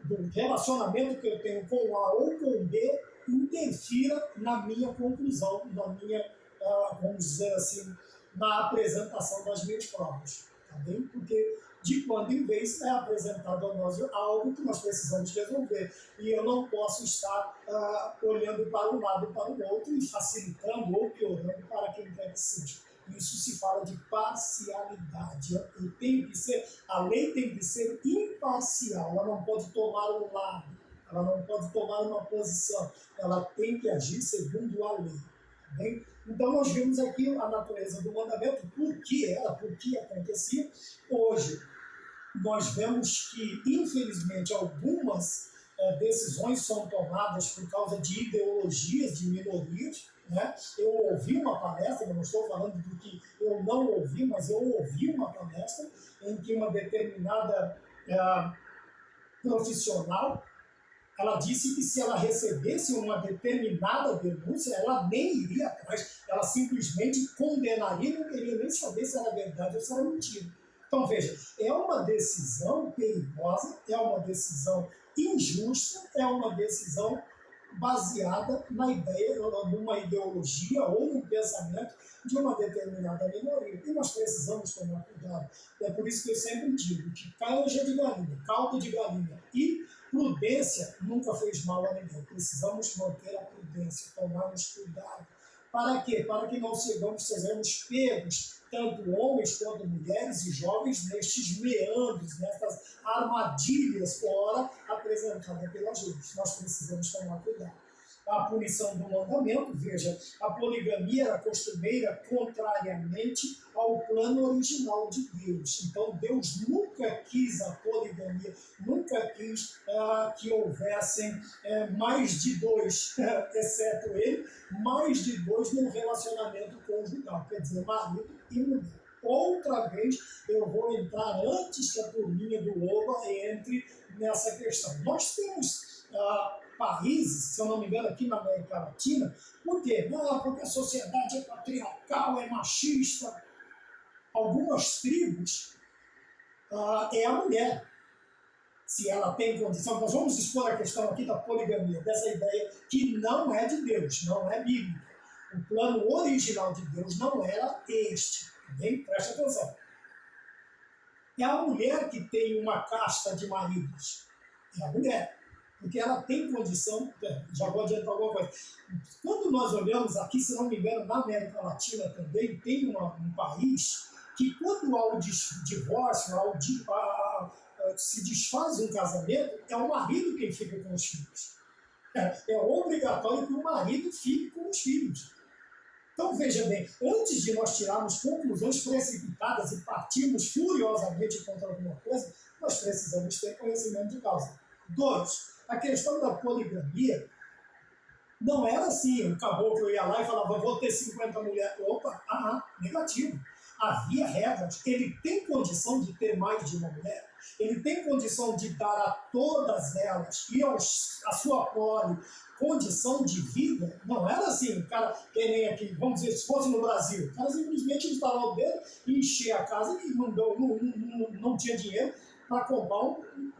do relacionamento que eu tenho com A ou com B interfira na minha conclusão, na minha, vamos dizer assim, na apresentação das minhas provas. Tá bem? Porque de quando em vez é apresentado a nós algo que nós precisamos resolver. E eu não posso estar olhando para um lado e para o outro e facilitando ou piorando para quem quer que seja. Isso se fala de parcialidade. A lei tem que ser imparcial, ela não pode tomar um lado, ela não pode tomar uma posição, ela tem que agir segundo a lei. Tá bem? Então nós vimos aqui a natureza do mandamento, por que acontecia. Hoje nós vemos que, infelizmente, algumas decisões são tomadas por causa de ideologias de minorias. Né? Eu ouvi uma palestra, eu não estou falando do que eu não ouvi, mas eu ouvi uma palestra em que uma determinada profissional, ela disse que se ela recebesse uma determinada denúncia, ela nem iria atrás, ela simplesmente condenaria, não queria nem saber se era verdade ou se era mentira. Então, veja, é uma decisão perigosa, é uma decisão injusta, é uma decisão baseada na ideia, numa ideologia ou num pensamento de uma determinada minoria. E nós precisamos tomar cuidado. É por isso que eu sempre digo que canja de galinha, caldo de galinha e prudência nunca fez mal a ninguém. Precisamos manter a prudência, tomarmos cuidado. Para quê? Para que não sejamos pegos, tanto homens quanto mulheres e jovens, nestes meandros, nessas armadilhas, ora apresentadas pelas leis. Nós precisamos tomar cuidado. A punição do mandamento, veja, a poligamia era costumeira contrariamente ao plano original de Deus. Então, Deus nunca quis a poligamia, nunca quis que houvessem mais de dois, exceto ele, mais de dois no relacionamento conjugal, quer dizer, marido e mulher. Outra vez eu vou entrar antes que a turminha do Oba entre nessa questão. Nós temos países, se eu não me engano, aqui na América Latina, por quê? Não, porque a sociedade é patriarcal, é machista. Algumas tribos é a mulher, se ela tem condição. Nós vamos expor a questão aqui da poligamia, dessa ideia que não é de Deus, não é bíblica. O plano original de Deus não era este. Bem, preste atenção. É a mulher que tem uma casta de maridos. É a mulher. Porque ela tem condição, já vou adiantar alguma coisa. Quando nós olhamos aqui, se não me engano, na América Latina também, tem um país que quando há o divórcio, se desfaz um casamento, é o marido quem fica com os filhos. É obrigatório que o marido fique com os filhos. Então, veja bem, antes de nós tirarmos conclusões precipitadas e partirmos furiosamente contra alguma coisa, nós precisamos ter conhecimento de causa. 2. A questão da poligamia não era assim, o caboclo ia lá e falava, vou ter 50 mulheres. Opa, negativo. Havia regras. Ele tem condição de ter mais de uma mulher? Ele tem condição de dar a todas elas e a sua prole condição de vida? Não era assim, o cara, que nem aqui, vamos dizer, se fosse no Brasil, o cara simplesmente instalar o dedo e encher a casa e não tinha dinheiro para comprar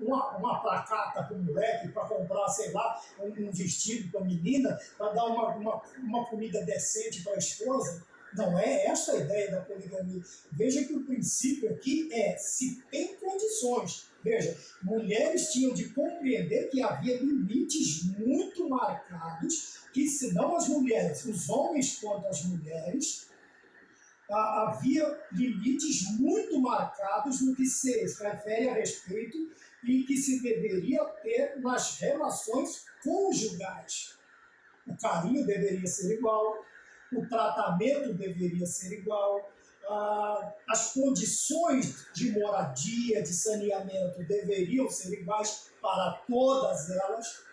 uma placata para o moleque, para comprar, sei lá, um vestido para a menina, para dar uma comida decente para a esposa. Não é esta a ideia da poligamia. Veja que o princípio aqui é, se tem condições. Veja, mulheres tinham de compreender que havia limites muito marcados, que senão as mulheres, os homens quanto as mulheres, havia limites muito marcados no que se refere a respeito e que se deveria ter nas relações conjugais. O carinho deveria ser igual, o tratamento deveria ser igual, as condições de moradia, de saneamento deveriam ser iguais para todas elas.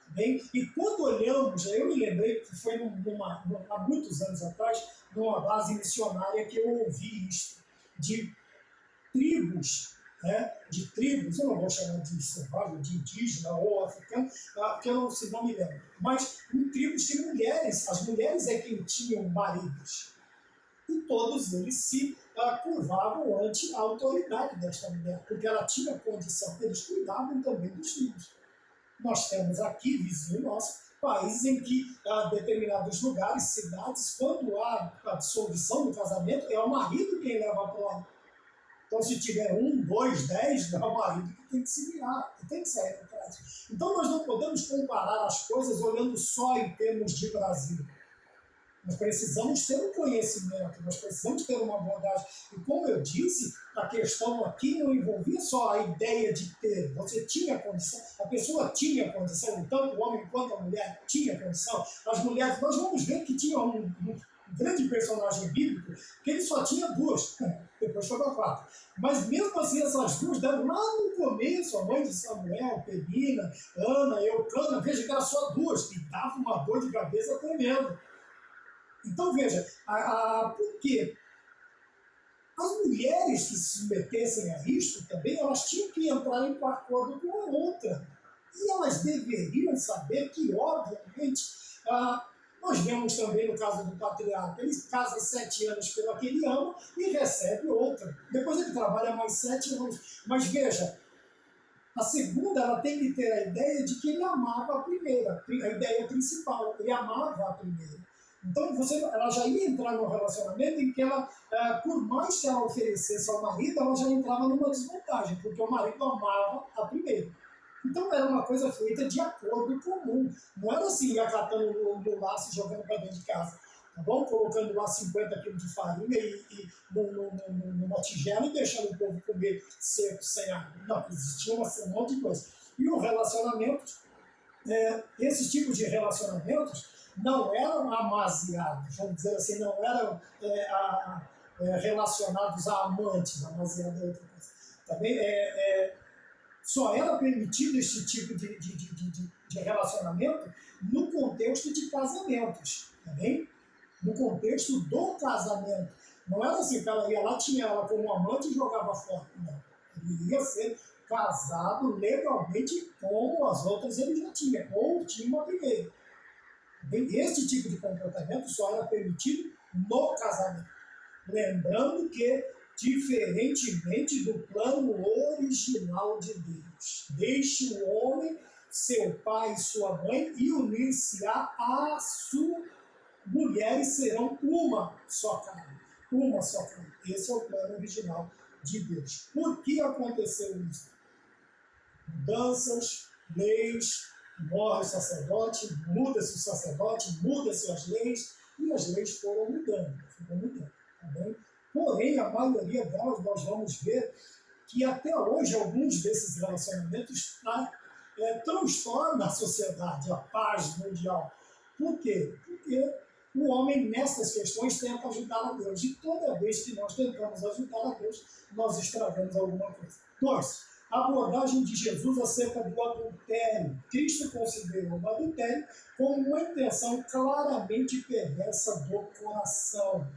Bem, e quando olhamos, eu me lembrei que foi há muitos anos atrás, numa base missionária que eu ouvi isso, de tribos, eu não vou chamar de selvagem, de indígena ou africano, porque eu não me lembro, mas em tribos de mulheres, as mulheres é quem tinham maridos, e todos eles se curvavam ante a autoridade desta mulher, porque ela tinha condição, eles cuidavam também dos filhos. Nós temos aqui, vizinho nosso, países em que determinados lugares, cidades, quando há a dissolução do casamento, é o marido quem leva a prole. Então, se tiver 1, 2, 10, é o marido que tem que se virar, que tem que sair atrás. Então, nós não podemos comparar as coisas olhando só em termos de Brasil. Nós precisamos ter um conhecimento, nós precisamos ter uma abordagem. E como eu disse, a questão aqui não envolvia só a ideia de ter. Você tinha condição, a pessoa tinha condição, tanto o homem quanto a mulher tinha condição. As mulheres, nós vamos ver que tinha um grande personagem bíblico, que ele só tinha 2, depois foi para 4. Mas mesmo assim, essas 2 deram lá no começo, a mãe de Samuel, Penina, Ana, Eucana, veja que eram só 2, e dava uma dor de cabeça tremenda. Então, veja, por quê? As mulheres que se submetessem a isto também, elas tinham que entrar em acordo com a outra. E elas deveriam saber que, obviamente, nós vemos também no caso do patriarca, ele casa 7 anos pela que ele ama e recebe outra. Depois ele trabalha mais 7 anos. Mas veja, a segunda, ela tem que ter a ideia de que ele amava a primeira, a ideia principal, ele amava a primeira. Então, ela já ia entrar num relacionamento em que ela, por mais que ela oferecesse ao marido, ela já entrava numa desvantagem, porque o marido amava a primeira. Então, era uma coisa feita de acordo comum. Não era assim, ia catando no laço e jogando para dentro de casa. Tá bom? Colocando lá 50 quilos de farinha e numa tigela e deixando o povo comer seco, sem água. Não, existia um monte de coisa. E o relacionamento, esses tipos de relacionamentos, não eram amaziados, vamos dizer assim, não eram relacionados a amantes, amaziado é outra coisa. Também só era permitido esse tipo de relacionamento no contexto de casamentos, também no contexto do casamento. Não era assim, o cara ia lá, tinha ela como amante e jogava fora. Não, ele ia ser casado legalmente como as outras ele já tinha, ou tinha uma primeira. Este tipo de comportamento só era permitido no casamento. Lembrando que, diferentemente do plano original de Deus, deixe o homem, seu pai e sua mãe, e unir-se à sua mulheres serão uma só carne. Uma só carne. Esse é o plano original de Deus. Por que aconteceu isso? Mudanças, leis, morre o sacerdote, muda-se o sacerdote, muda-se as leis, e as leis foram mudando, tá bem? Porém, a maioria delas nós vamos ver que até hoje alguns desses relacionamentos transtornam a sociedade, a paz mundial. Por quê? Porque o homem, nessas questões, tenta ajudar a Deus. E toda vez que nós tentamos ajudar a Deus, nós estragamos alguma coisa. 2. A abordagem de Jesus acerca do adultério. Cristo considerou o adultério como uma intenção claramente perversa do coração.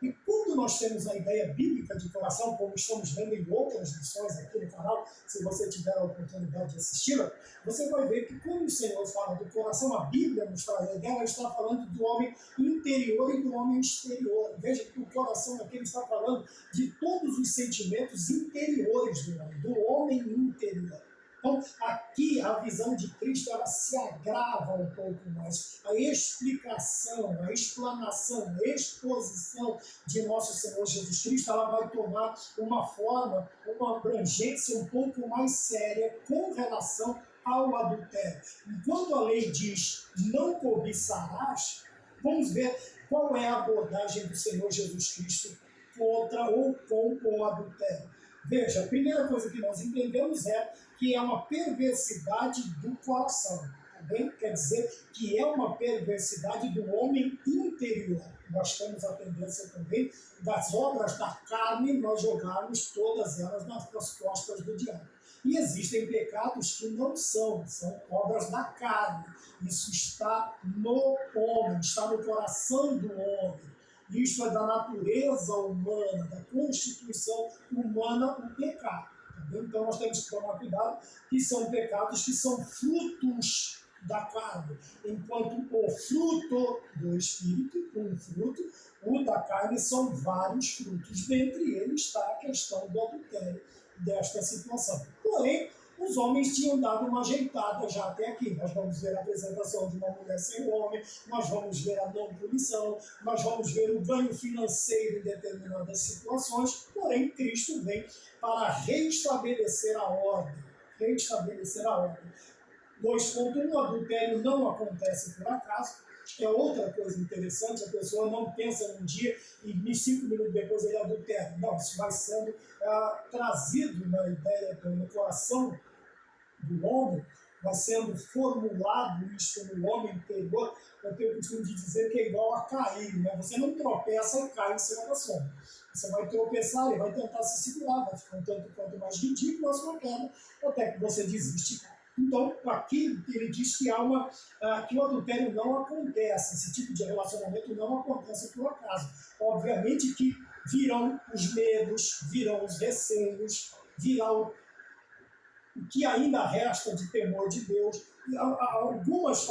E quando nós temos a ideia bíblica de coração, como estamos vendo em outras lições aqui no canal, se você tiver a oportunidade de assisti-la, você vai ver que quando o Senhor fala do coração, a Bíblia nos traz a ideia, ela está falando do homem interior e do homem exterior. Veja que o coração aqui ele está falando de todos os sentimentos interiores do homem interior. Então, aqui a visão de Cristo ela se agrava um pouco mais. A explicação, a explanação, a exposição de nosso Senhor Jesus Cristo ela vai tomar uma forma, uma abrangência um pouco mais séria com relação ao adultério. Enquanto a lei diz não cobiçarás, vamos ver qual é a abordagem do Senhor Jesus Cristo contra ou com o adultério. Veja, a primeira coisa que nós entendemos é que é uma perversidade do coração, tá bem? Quer dizer que é uma perversidade do homem interior. Nós temos a tendência também das obras da carne, nós jogarmos todas elas nas costas do diabo. E existem pecados que não são obras da carne. Isso está no homem, está no coração do homem. Isto é da natureza humana, da constituição humana, o pecado. Entendeu? Então nós temos que tomar cuidado que são pecados que são frutos da carne, enquanto o fruto do Espírito, um fruto, o da carne são vários frutos. Dentre eles está a questão do adultério desta situação. Porém, os homens tinham dado uma ajeitada já até aqui. Nós vamos ver a apresentação de uma mulher sem homem, nós vamos ver a não punição, nós vamos ver o ganho financeiro em determinadas situações, porém Cristo vem para restabelecer a ordem. Restabelecer a ordem. 2.1, o adultério não acontece por acaso. É outra coisa interessante, a pessoa não pensa num dia e 5 minutos depois ele adultera. Não, isso vai sendo trazido na ideia, no coração do homem, vai sendo formulado isso no homem interior. Eu tenho o costume de dizer que é igual a cair, né? Você não tropeça e cai em cima da sombra. Você vai tropeçar e vai tentar se segurar, vai ficar um tanto quanto mais ridículo a sua queda, até que você desiste e cai. Então, aqui ele diz que que o adultério não acontece, esse tipo de relacionamento não acontece por acaso. Obviamente que virão os medos, virão os receios, virão o que ainda resta de temor de Deus, algumas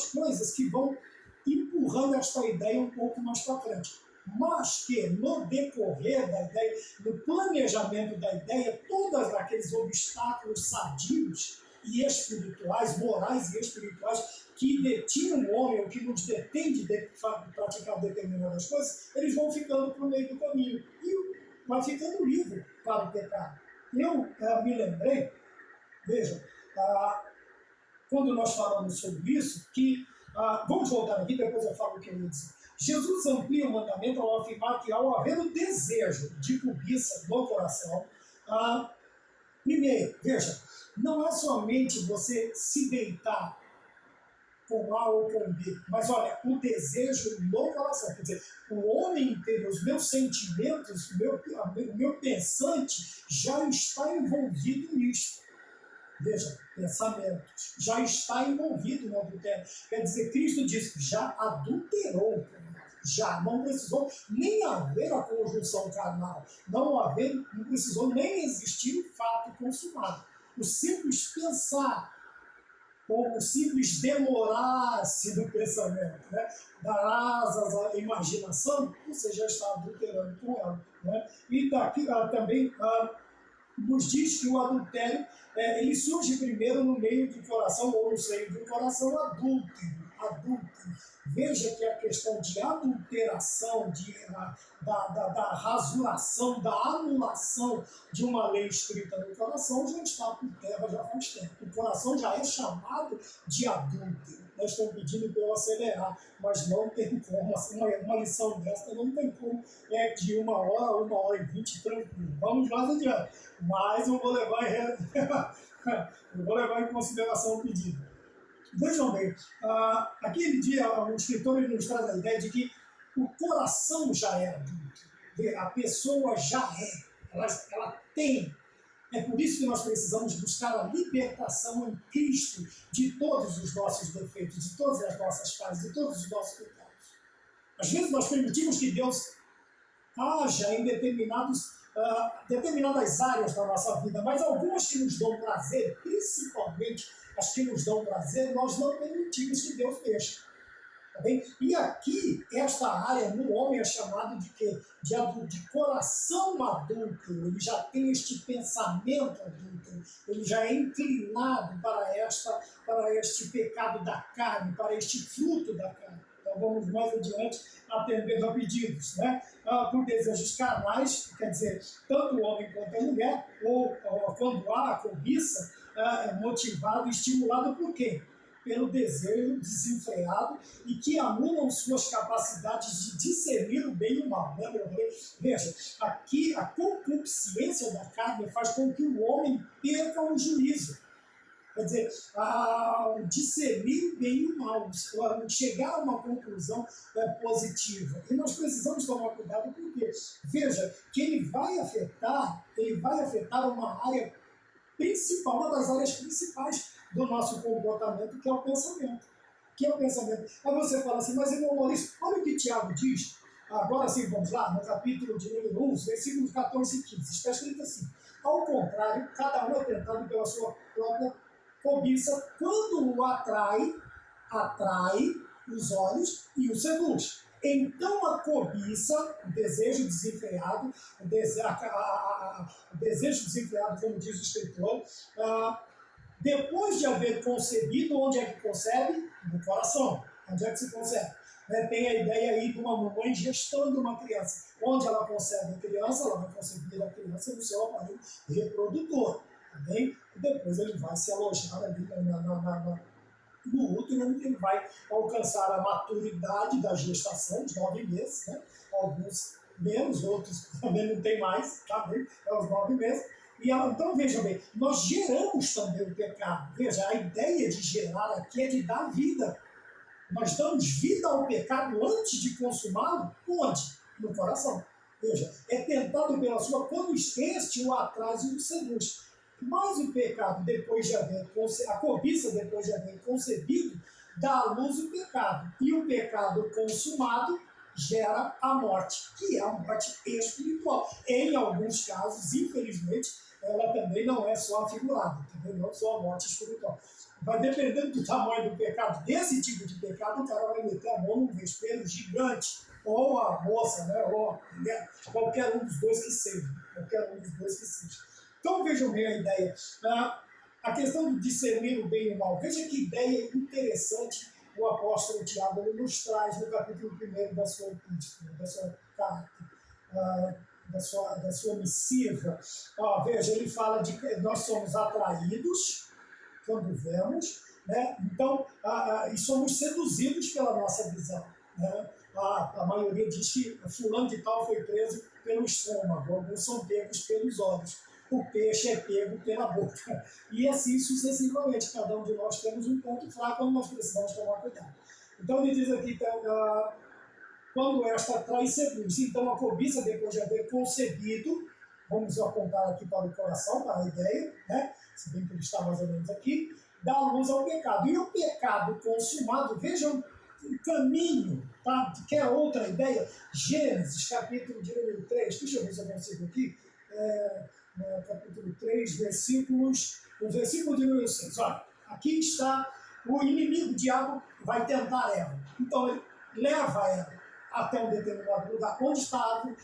coisas que vão empurrando esta ideia um pouco mais para frente. Mas que no decorrer da ideia, no planejamento da ideia, todos aqueles obstáculos sadios e espirituais, morais e espirituais, que detinham o homem, ou que nos detêm de praticar determinadas coisas, eles vão ficando para o meio do caminho e vai ficando livre para o pecado. Eu me lembrei, veja, quando nós falamos sobre isso, que, vamos voltar aqui, depois eu falo o que eu ia dizer. Jesus amplia o mandamento ao afirmar que ao haver o desejo de cobiça no coração, primeiro, veja, não é somente você se deitar com A ou com B, mas olha, o desejo no coração, quer dizer, o homem interior, os meus sentimentos, o meu pensante já está envolvido nisto. Veja, pensamentos, já está envolvido no adultério. Quer dizer, Cristo diz, já adulterou, já não precisou nem haver a conjunção carnal, não precisou nem existir o fato consumado. O simples pensar, ou o simples demorar-se do pensamento, né? Dar asas à imaginação, você já está adulterando com ela. Né? E daqui também nos diz que o adultério ele surge primeiro no meio do coração, ou no seio do coração adúltero. adultem. Veja que a questão de adulteração, da rasuração, da anulação de uma lei escrita no coração já está por terra já faz tempo. O coração já é chamado de adúltero. Nós estamos pedindo para eu acelerar, mas não tem como. Uma lição dessa não tem como. É de 1 hora e 20, tranquilo. Vamos mais adiante. Mas eu vou levar em consideração o pedido. Vejam bem, aquele dia o escritor nos traz a ideia de que o coração já é adulto. A pessoa já ela tem. É por isso que nós precisamos buscar a libertação em Cristo de todos os nossos defeitos, de todas as nossas falhas, de todos os nossos pecados. Às vezes nós permitimos que Deus haja em determinadas áreas da nossa vida, mas algumas que nos dão prazer, principalmente as que nos dão prazer, nós não permitimos que Deus mexa. Tá bem? E aqui, esta área no homem é chamada de quê? De coração adúltero. Ele já tem este pensamento adúltero, ele já é inclinado para este pecado da carne, para este fruto da carne. Então vamos mais adiante atendendo a pedidos, né? Por desejos carnais, quer dizer, tanto o homem quanto a mulher, ou quando há a cobiça, é motivado e estimulado por quê? Pelo desejo desenfreado e que anulam suas capacidades de discernir o bem e o mal. Lembra? Veja, aqui a concupiscência da carne faz com que o homem perca o juízo. Quer dizer, discernir o bem e o mal, chegar a uma conclusão positiva. E nós precisamos tomar cuidado porque, veja, que ele vai afetar uma área principal, uma das áreas principais do nosso comportamento, que é o pensamento. Aí você fala assim, mas irmão Maurício, olha o que Tiago diz. Agora sim, vamos lá, no capítulo de número 1, versículos 14 e 15. Está escrito assim: ao contrário, cada um é tentado pela sua própria cobiça, quando o atrai os olhos e o seduz. Então a cobiça, o desejo desenfreado, como diz o escritor, depois de haver concebido, onde é que concebe? No coração. Onde é que se concebe? Tem a ideia aí de uma mamãe gestando uma criança. Onde ela concebe a criança, ela vai conceber a criança no seu aparelho reprodutor. Tá bem? E depois ele vai se alojar ali no útero, onde ele vai alcançar a maturidade da gestação, os 9 meses, né? Alguns menos, outros também não tem mais, tá bem? É os 9 meses. Então, vejam bem, nós geramos também o pecado. Veja, a ideia de gerar aqui é de dar vida. Nós damos vida ao pecado antes de consumá-lo, onde? No coração. Veja, é tentado pela sua, quando este o atrás e o seduz. Mas o pecado, a cobiça, depois de haver concebido, dá à luz o pecado. E o pecado consumado gera a morte, que é a morte espiritual. Em alguns casos, infelizmente, ela também não é só figurada, também não é só a morte espiritual. Mas dependendo do tamanho do pecado, desse tipo de pecado, o cara vai meter a mão num vespeiro gigante, ou a moça, né, ou a mulher, qualquer um dos dois que seja. Então vejam bem a ideia. A questão de discernir o bem e o mal. Veja que ideia interessante o apóstolo Tiago nos traz no capítulo 1 da sua epístola, da sua carta, da sua missiva. Veja, ele fala de que nós somos atraídos quando vemos, né? Então, e somos seduzidos pela nossa visão. Né? A maioria diz que fulano de tal foi preso pelo estômago, alguns são pegos pelos olhos. O peixe é pego pela boca. E assim sucessivamente. Cada um de nós temos um ponto fraco onde nós precisamos tomar cuidado. Então ele diz aqui, quando esta atrai e seduz. Então a cobiça, depois de haver concebido, vamos apontar aqui para o coração, para a ideia, né? Se bem que ele está mais ou menos aqui, dá luz ao pecado. E o pecado consumado, vejam o caminho, tá? Que é outra ideia. Gênesis, capítulo de número 3, deixa eu ver se eu consigo aqui. Capítulo 3, o versículo de número 6. Olha, aqui está o inimigo, o diabo vai tentar Eva. Então ele leva ela até um determinado lugar, onde está a árvore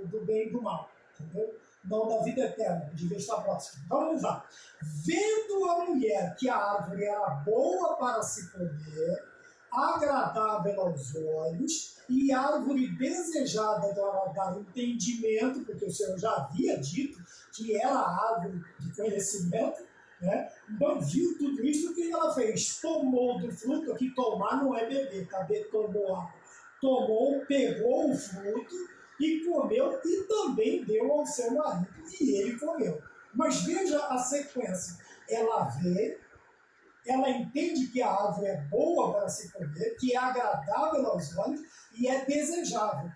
do bem e do mal. Entendeu? não da vida eterna, devia estar próximo. Então vamos lá. Vendo a mulher que a árvore era boa para se comer, agradável aos olhos e árvore desejada para dar entendimento, porque o Senhor já havia dito que era a árvore de conhecimento, né? Então viu tudo isso, o que ela fez? Tomou do fruto, aqui tomar não é beber, tá? Tomou água. Tomou, pegou o fruto e comeu e também deu ao seu marido e ele comeu. Mas veja a sequência, ela vê, ela entende que a árvore é boa para se comer, que é agradável aos olhos e é desejável.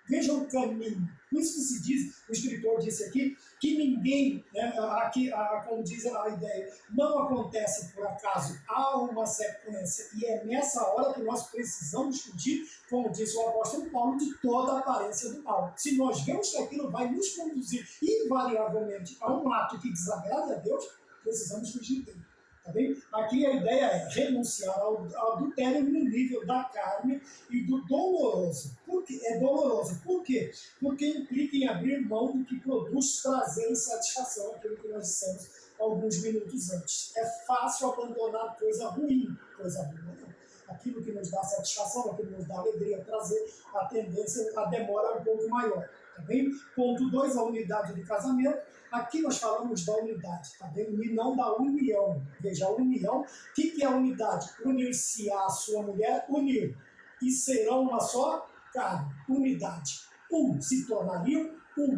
Veja o caminho. Por isso que se diz, o escritor disse aqui, que ninguém, né, aqui, como diz a ideia, não acontece por acaso, há uma sequência. E é nessa hora que nós precisamos fugir, como disse o apóstolo Paulo, de toda a aparência do mal. Se nós vemos que aquilo vai nos conduzir invariavelmente a um ato que desagrada a Deus, precisamos fugir dele. Tá bem? Aqui a ideia é renunciar ao adultério no nível da carne e do doloroso. Por quê? É doloroso. Por quê? Porque implica em abrir mão do que produz prazer e satisfação, aquilo que nós dissemos alguns minutos antes. É fácil abandonar coisa ruim, coisa boa não. Aquilo que nos dá satisfação, aquilo que nos dá alegria, prazer, a tendência, a demora é um pouco maior. Tá bem? Ponto 2, a unidade do casamento. Aqui nós falamos da unidade, tá bem? E não da união. Veja, a união, o que é a unidade? Unir-se a sua mulher, unir. E serão uma só carne. Unidade. Se tornariam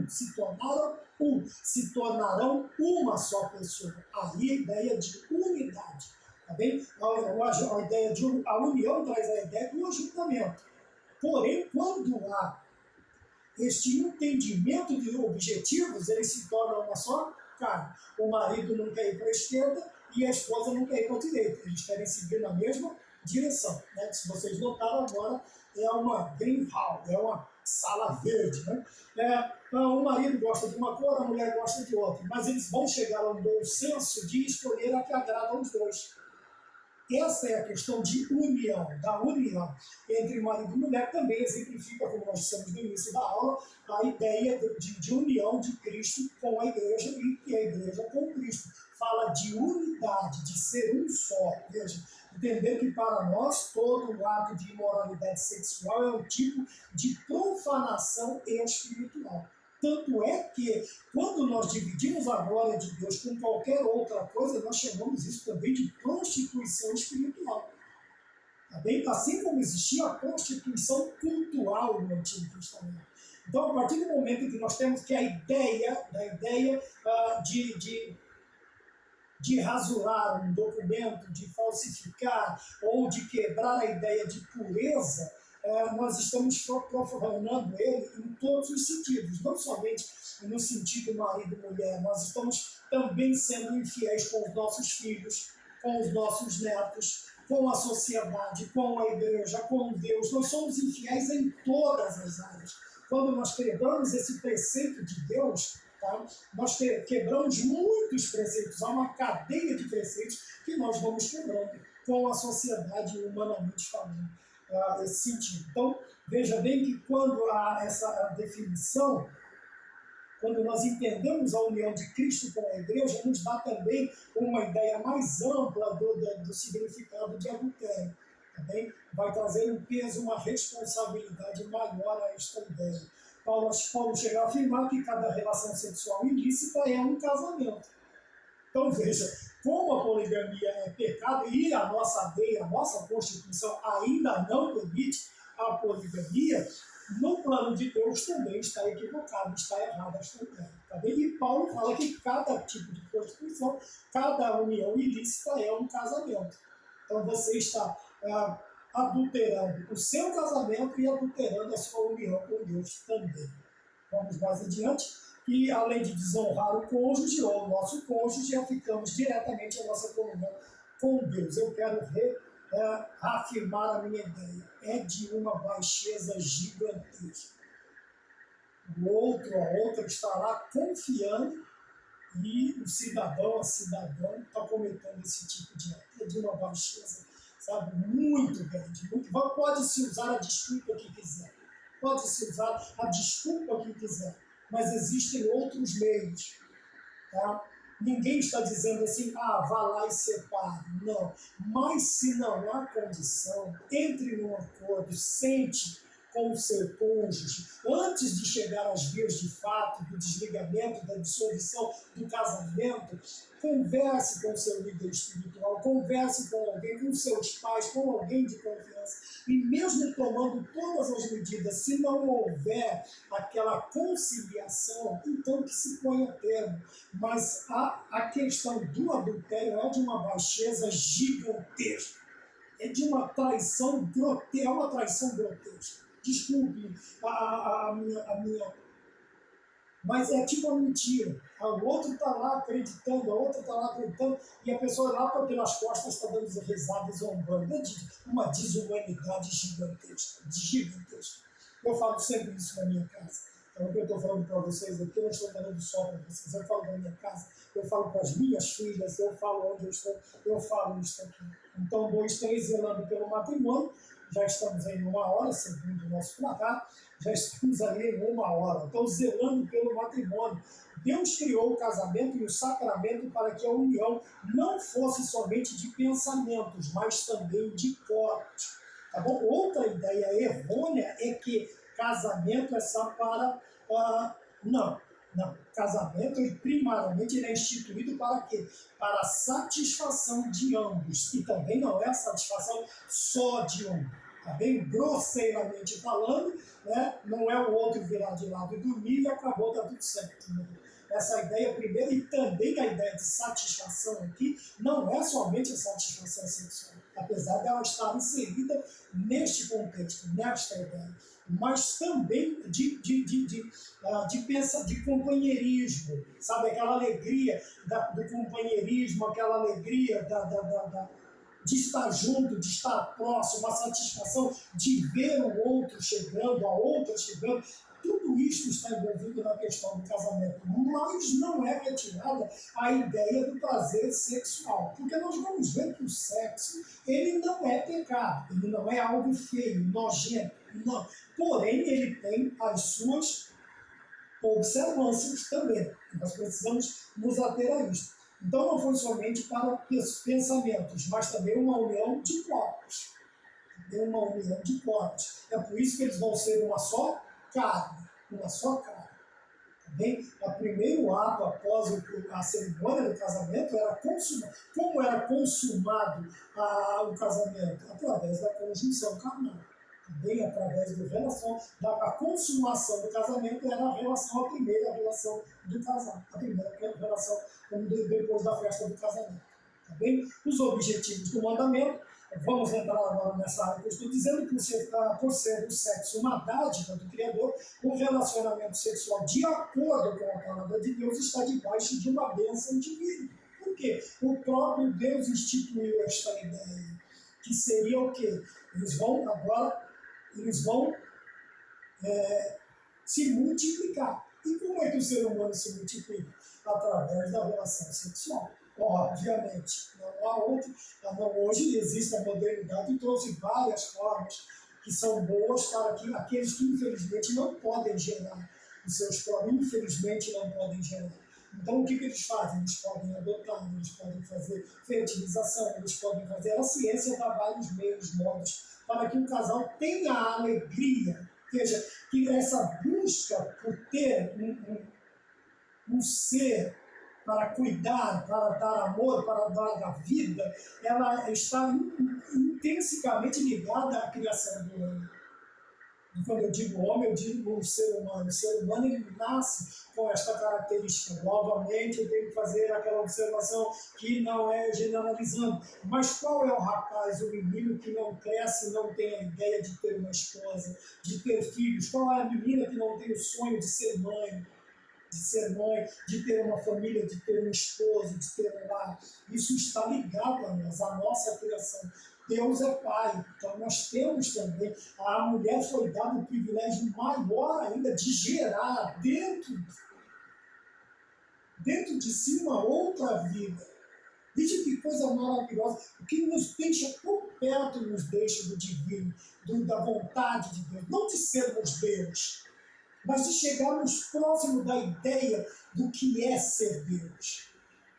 se tornaram se tornarão uma só pessoa. Aí a ideia de unidade. Tá bem? A ideia de a união traz a ideia do ajuntamento. Porém, quando há este entendimento de objetivos, eles se tornam uma só carne. O marido não quer ir para a esquerda e a esposa não quer ir para a direita. Eles querem seguir na mesma direção. Né? Se vocês notaram agora, é uma green hall, é uma sala verde. Né? O marido gosta de uma cor, a mulher gosta de outra. Mas eles vão chegar a um bom senso de escolher a que agrada aos dois. Essa é a questão de união, da união entre marido e mulher, também exemplifica, como nós dissemos no início da aula, a ideia de união de Cristo com a igreja e a igreja com Cristo. Fala de unidade, de ser um só. Veja, entender que para nós todo ato de imoralidade sexual é um tipo de profanação espiritual. Tanto é que, quando nós dividimos a glória de Deus com qualquer outra coisa, nós chamamos isso também de prostituição espiritual. Tá bem? Assim como existia a prostituição cultural no Antigo Testamento. Então, a partir do momento em que nós temos que a ideia de rasurar um documento, de falsificar ou de quebrar a ideia de pureza, nós estamos profanando ele em todos os sentidos, não somente no sentido marido-mulher, nós estamos também sendo infiéis com os nossos filhos, com os nossos netos, com a sociedade, com a igreja, com Deus. Nós somos infiéis em todas as áreas. Quando nós quebramos esse preceito de Deus, tá? Nós quebramos muitos preceitos, há uma cadeia de preceitos que nós vamos quebrando com a sociedade humanamente falando. Esse sentido. Então, veja bem que quando há essa definição, quando nós entendemos a união de Cristo com a igreja, nos dá também uma ideia mais ampla do significado de adultério. Também vai trazer um peso, uma responsabilidade maior a esta ideia. Paulo chega a afirmar que cada relação sexual ilícita é um casamento. Então, veja, como a poligamia é pecado e a nossa lei, a nossa Constituição ainda não permite a poligamia, no plano de Deus também está equivocado, está errado esta ideia. Tá bem? E Paulo fala que cada tipo de prostituição, cada união ilícita é um casamento. Então, você está adulterando o seu casamento e adulterando a sua união com Deus também. Vamos mais adiante. E além de desonrar o cônjuge ou o nosso cônjuge, afetamos diretamente a nossa comunhão com Deus. Eu quero reafirmar a minha ideia. É de uma baixeza gigantesca. O outro, a outra está lá confiando e o cidadão, a cidadã está cometendo esse tipo de ato. É de uma baixeza, sabe, muito grande. Pode-se usar a desculpa que quiser. Pode-se usar a desculpa que quiser. mas existem outros meios. Tá? Ninguém está dizendo assim, vá lá e separe. Não. Mas se não há condição, entre num acordo, sente com o seu cônjuge, antes de chegar às vias de fato, do desligamento, da dissolução do casamento, converse com o seu líder espiritual, converse com alguém, com seus pais, com alguém de confiança. E mesmo tomando todas as medidas, se não houver aquela conciliação, então que se ponha termo. Mas a questão do adultério é de uma baixeza gigantesca. É de uma traição grotesca, é uma traição grotesca. Desculpe a minha... Mas é tipo uma mentira. O outro está lá acreditando, a outra está lá acreditando, e a pessoa lá pelas costas está dando risada e zombando. É uma desumanidade gigantesca, gigantesca. Eu falo sempre isso na minha casa. Então, o que eu estou falando para vocês aqui, eu não estou falando só para vocês. Eu falo da minha casa, eu falo para as minhas filhas, eu falo onde eu estou, eu falo isso aqui. Então, 2, 3, zelando pelo matrimônio. Já estamos aí em 1 hora, segundo o nosso placar, já estamos aí em 1 hora. Então, zelando pelo matrimônio. Deus criou o casamento e o sacramento para que a união não fosse somente de pensamentos, mas também de corpos. Tá bom? Outra ideia errônea é que casamento é só para... Não. Casamento, primariamente, ele é instituído para quê? Para a satisfação de ambos. E também não é a satisfação só de um. Tá bem? Grosseiramente falando, né? Não é o outro virar de lado e dormir e acabou, tá tudo certo. Né? Essa ideia primeiro, e também a ideia de satisfação aqui, não é somente a satisfação sexual, apesar dela estar inserida neste contexto, nesta ideia, mas também de companheirismo, sabe? Aquela alegria do companheirismo, aquela alegria de estar junto, de estar próximo, a satisfação de ver o outro chegando, a outra chegando. Tudo isso está envolvido na questão do casamento, mas não é retirada a ideia do prazer sexual, porque nós vamos ver que o sexo, ele não é pecado, ele não é algo feio, nojento, não. Porém, ele tem as suas observâncias também. Nós precisamos nos ater a isso. Então, não foi somente para pensamentos, mas também uma união de corpos. Uma união de corpos. É por isso que eles vão ser uma só carne. Uma só carne. Tá bem? O primeiro ato após a cerimônia do casamento era consumado. Como era consumado o casamento? Através da conjunção carnal. Bem, através da relação, da consumação do casamento era a primeira relação do casal, a primeira relação depois da festa do casamento. Tá bem? Os objetivos do mandamento, vamos entrar agora nessa área que eu estou dizendo, por ser o sexo uma dádiva do Criador, o relacionamento sexual, de acordo com a palavra de Deus, está debaixo de uma bênção divina. Por quê? O próprio Deus instituiu esta ideia, que seria o quê? Eles vão se multiplicar. E como é que o ser humano se multiplica? Através da relação sexual. Obviamente, não há outro. Hoje existe a modernidade e trouxe várias formas que são boas para aqueles que infelizmente não podem gerar os seus próprios, infelizmente não podem gerar. Então, o que eles fazem? Eles podem adotar, eles podem fazer fertilização, eles podem fazer... A ciência dá vários meios, modos, para que o casal tenha a alegria. Veja, que essa busca por ter um ser para cuidar, para dar amor, para dar a vida, ela está intrinsecamente ligada à criação do homem. E quando eu digo homem, eu digo o ser humano. O ser humano, ele nasce com esta característica. Novamente, eu tenho que fazer aquela observação que não é generalizando. Mas qual é o rapaz, o menino que não cresce, não tem a ideia de ter uma esposa, de ter filhos? Qual é a menina que não tem o sonho de ser mãe? De ter uma família, de ter um esposo, de ter um lar? Isso está ligado a nós, a nossa criação. Deus é Pai, então nós temos também, a mulher foi dado o privilégio maior ainda de gerar dentro de si uma outra vida. Veja que coisa maravilhosa, o que nos deixa por perto, nos deixa do divino, da vontade de Deus, não de sermos Deus, mas de chegarmos próximo da ideia do que é ser Deus.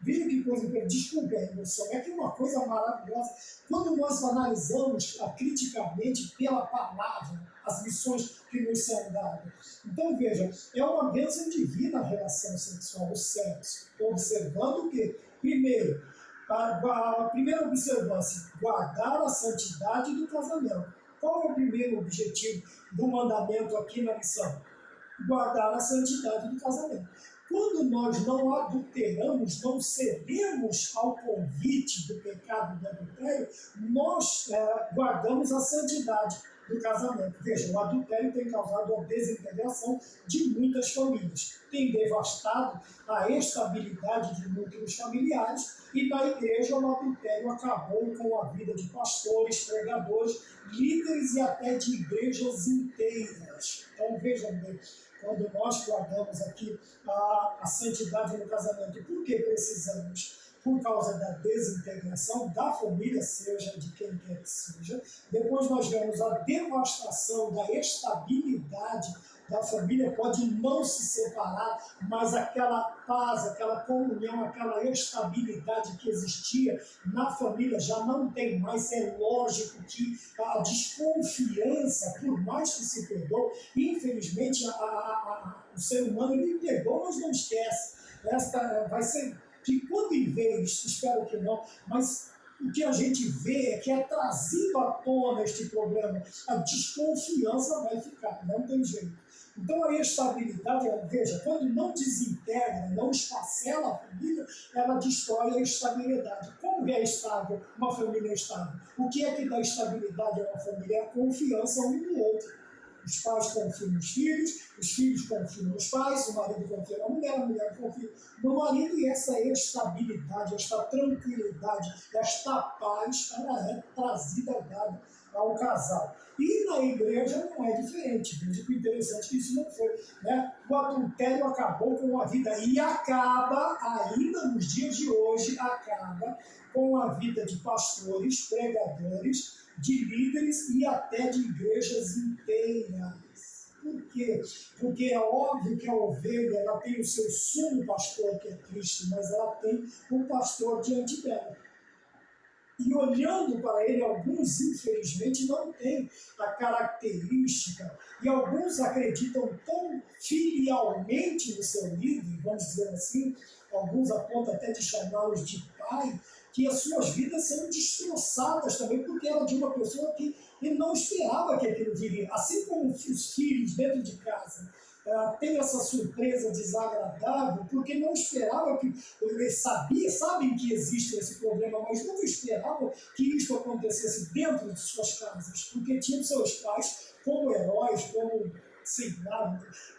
Veja que coisa, desculpe a emoção, é que uma coisa maravilhosa, quando nós analisamos criticamente pela palavra as lições que nos são dadas. Então veja, é uma bênção divina a relação sexual, o sexo, observando que, primeiro, a primeira observância, guardar a santidade do casamento. Qual é o primeiro objetivo do mandamento aqui na lição? Guardar a santidade do casamento. Quando nós não adulteramos, não cedemos ao convite do pecado do adultério, nós guardamos a santidade do casamento. Veja, o adultério tem causado a desintegração de muitas famílias, tem devastado a estabilidade de núcleos familiares e na igreja o adultério acabou com a vida de pastores, pregadores, líderes e até de igrejas inteiras. Então vejam bem, quando nós guardamos aqui a santidade no casamento, por que precisamos? Por causa da desintegração da família, seja de quem quer que seja. Depois nós vemos a devastação da estabilidade da família, pode não se separar, mas aquela paz, aquela comunhão, aquela estabilidade que existia na família já não tem mais. É lógico que a desconfiança, por mais que se perdoe, infelizmente o ser humano ele perdoa, mas não esquece. Esta vai ser que quando em vez, espero que não, mas o que a gente vê é que é trazido à tona este problema, a desconfiança vai ficar, não tem jeito. Então a estabilidade, veja, quando não desintegra, não esfacela a família, ela destrói a estabilidade. Como é estável uma família estável? O que é que dá estabilidade a uma família? É a confiança um no outro. Os pais confiam nos filhos, os filhos confiam nos pais, o marido confia na mulher, a mulher confia no marido, e essa estabilidade, esta tranquilidade, esta paz, ela é trazida, dada ao casal. E na igreja não é diferente. Veja que interessante que isso não foi. Né? O adultério acabou com a vida e acaba, ainda nos dias de hoje, acaba com a vida de pastores, pregadores, de líderes e até de igrejas inteiras. Por quê? Porque é óbvio que a ovelha ela tem o seu sumo pastor, que é Cristo, mas ela tem um pastor diante dela. E olhando para ele, alguns, infelizmente, não têm a característica, e alguns acreditam tão filialmente no seu líder, vamos dizer assim, alguns apontam até de chamá-los de pai, que as suas vidas são destroçadas também, porque era de uma pessoa que ele não esperava que aquilo viria. Assim como os filhos dentro de casa tem essa surpresa desagradável, porque não esperava que, eles sabem que existe esse problema, mas nunca esperavam que isso acontecesse dentro de suas casas, porque tinham seus pais como heróis, como, sei lá,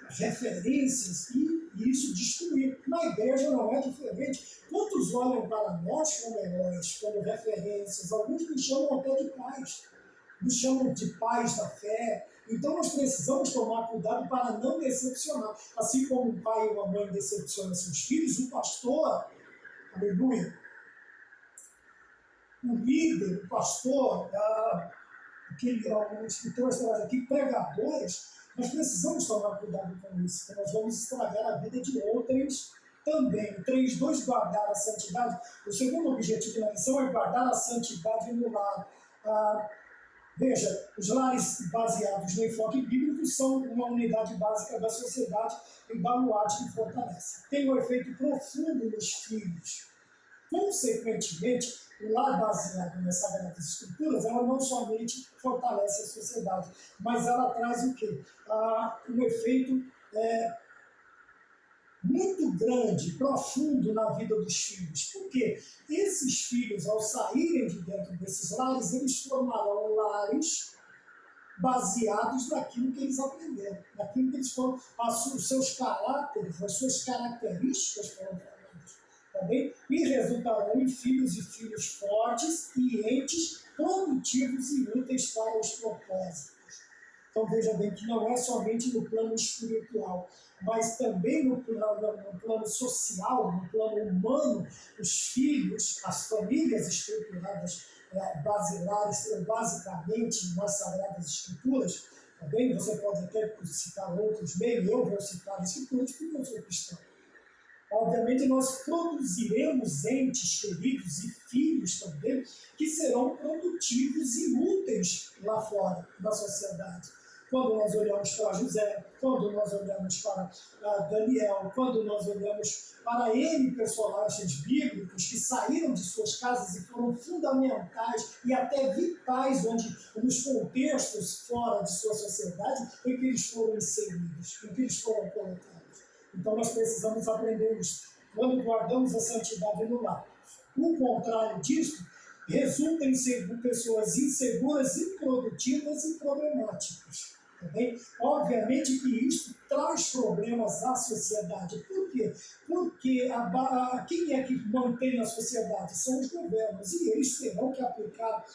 referências, e isso destruiu. Na igreja não é diferente. Quantos olham para nós como heróis, como referências? Alguns nos chamam até de pais, nos chamam de pais da fé. Então nós precisamos tomar cuidado para não decepcionar. Assim como um pai e uma mãe decepcionam seus filhos, o pastor, aleluia, o líder, o pastor, os escritores trazem aqui, pregadores, nós precisamos tomar cuidado com isso, porque nós vamos estragar a vida de outros também. 3.2, guardar a santidade. O segundo objetivo da lição é guardar a santidade no lar. Veja, os lares baseados no enfoque bíblico são uma unidade básica da sociedade e baluarte que fortalece. Tem um efeito profundo nos filhos. Consequentemente, o lar baseado nas Sagradas Escrituras, ela não somente fortalece a sociedade, mas ela traz o quê? Um efeito muito grande, profundo na vida dos filhos. Porque esses filhos, ao saírem de dentro desses lares, eles formarão lares baseados naquilo que eles aprenderam, naquilo que eles foram, os seus caráteres, as suas características foram formadas, tá bem? E resultarão em filhos e filhas fortes e entes produtivos e úteis para os propósitos. Então veja bem que não é somente no plano espiritual, mas também no plano social, no plano humano, os filhos, as famílias estruturadas basicamente nas Sagradas Escrituras, Tá bem? Você pode até citar outros meios, eu vou citar escritores porque eu sou cristão. Obviamente, nós produziremos entes queridos e filhos também que serão produtivos e úteis lá fora, na sociedade. Quando nós olhamos para José, quando nós olhamos para Daniel, quando nós olhamos para N personagens bíblicos que saíram de suas casas e foram fundamentais e até vitais nos contextos fora de sua sociedade em que eles foram inseridos, em que eles foram colocados. Então nós precisamos aprender isso. Quando guardamos a santidade no lar. O contrário disso resulta em pessoas inseguras, improdutivas e problemáticas. Também, obviamente que isso traz problemas à sociedade. Por quê? Porque quem é que mantém a sociedade? São os governos. E eles terão que aplicar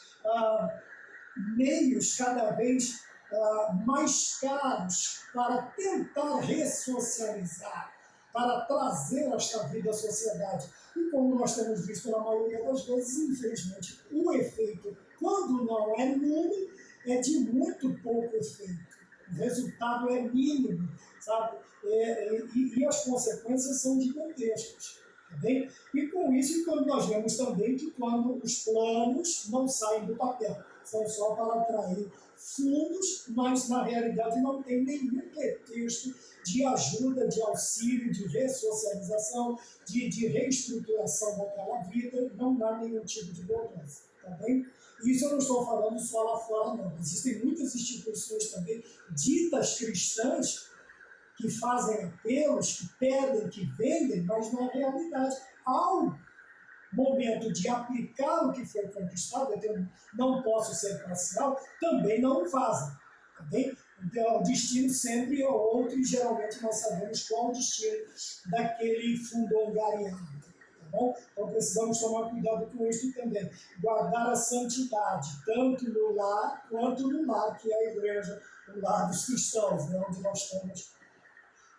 meios cada vez mais caros para tentar ressocializar, para trazer esta vida à sociedade. E como nós temos visto na maioria das vezes, infelizmente, o efeito, quando não é nulo, é de muito pouco efeito. O resultado é mínimo, sabe? E as consequências são gigantescas. Tá bem? E com isso, quando nós vemos também que quando os planos não saem do papel, são só para atrair fundos, mas na realidade não tem nenhum pretexto de ajuda, de auxílio, de ressocialização, de reestruturação daquela vida, não dá nenhum tipo de importância, tá bem? Isso eu não estou falando só lá fora, não. Existem muitas instituições também ditas cristãs que fazem apelos, que pedem, que vendem, mas na realidade, ao momento de aplicar o que foi conquistado, eu não posso ser parcial, também não o fazem. Tá bem? Então, o destino sempre é outro e geralmente nós sabemos qual o destino daquele fundo angariado. Tá bom? Então precisamos tomar cuidado com isso também. Guardar a santidade, tanto no lar quanto no lar, que é a igreja, o lar dos cristãos, né, onde nós estamos.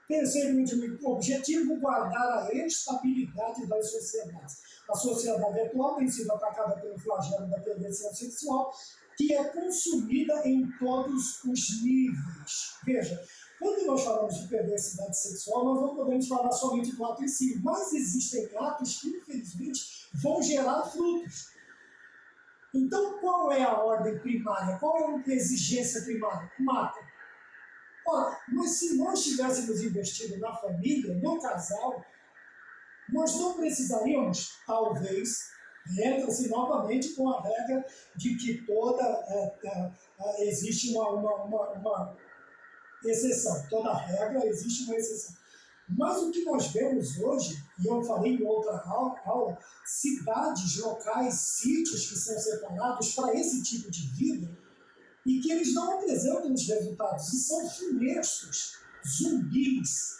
Terceiro e último objetivo, guardar a estabilidade das sociedades. A sociedade atual tem sido atacada pelo flagelo da perversão sexual, que é consumida em todos os níveis. Veja, quando nós falamos de perversidade sexual, nós não podemos falar somente do ato em si, mas existem atos que, infelizmente, vão gerar frutos. Então, qual é a ordem primária? Qual é a exigência primária? Mata. Ora, mas se nós tivéssemos investido na família, no casal, nós não precisaríamos, talvez, entra-se novamente com a regra de que existe uma exceção. Toda regra existe uma exceção. Mas o que nós vemos hoje, e eu falei em outra aula, cidades, locais, sítios que são separados para esse tipo de vida, e que eles não apresentam os resultados, e são funestos, zumbis,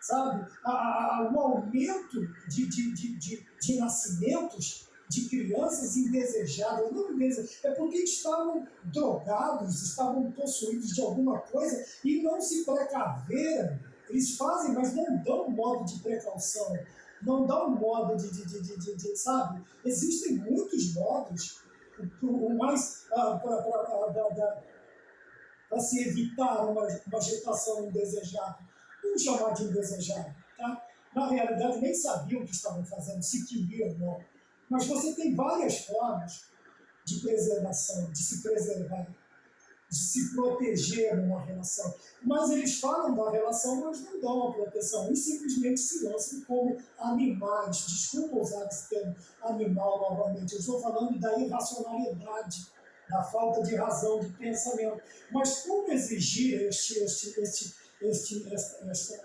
sabe? O aumento de nascimentos de crianças indesejadas, não indesejadas, é porque estavam drogados, estavam possuídos de alguma coisa e não se precaveram. Eles fazem, mas não dão modo de precaução, não dão modo sabe? Existem muitos modos, o mais para se evitar uma gestação indesejável. Vamos chamar de indesejável, tá? Na realidade, nem sabiam o que estavam fazendo, se queriam ou não. Mas você tem várias formas de preservação, de se preservar, de se proteger numa relação. Mas eles falam da relação, mas não dão a proteção. E simplesmente se lançam como animais. Desculpa usar esse termo animal novamente. Eu estou falando da irracionalidade, da falta de razão, de pensamento. Mas como exigir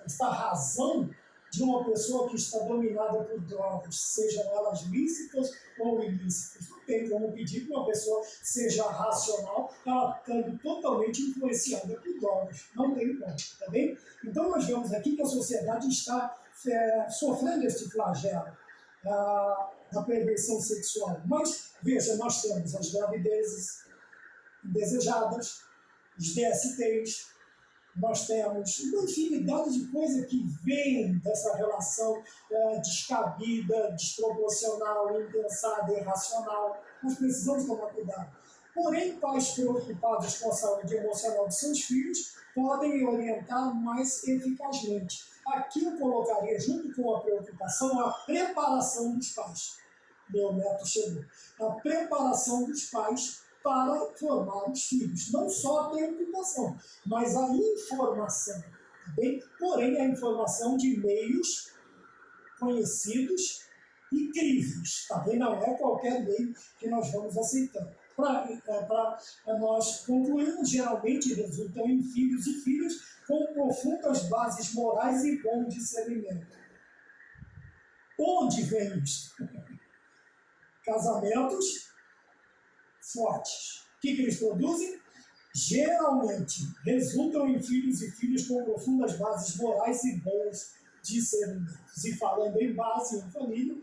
esta razão de uma pessoa que está dominada por drogas, sejam elas lícitas ou ilícitas? Não tem como pedir que uma pessoa seja racional, ela estando totalmente influenciada por drogas. Não tem como, tá bem? Então nós vemos aqui que a sociedade está sofrendo este flagelo da perversão sexual. Mas, veja, nós temos as gravidezes indesejadas, os DSTs, nós temos uma infinidade de coisas que vêm dessa relação descabida, desproporcional, impensada, irracional. Nós precisamos tomar cuidado. Porém, pais preocupados com a saúde emocional de seus filhos podem orientar mais eficazmente. Aqui eu colocaria, junto com a preocupação, a preparação dos pais. Meu neto chegou. A preparação dos pais para formar os filhos. Não só a preocupação, mas a informação. Tá bem? Porém, a informação de meios conhecidos e críveis. Tá bem? Não é qualquer meio que nós vamos aceitar. Para nós concluirmos, geralmente resultam em filhos e filhas com profundas bases morais e bom discernimento. Onde vem isso? Casamentos fortes. O que eles produzem? Geralmente resultam em filhos e filhas com profundas bases morais e bons discernimentos. E falando em base, em família,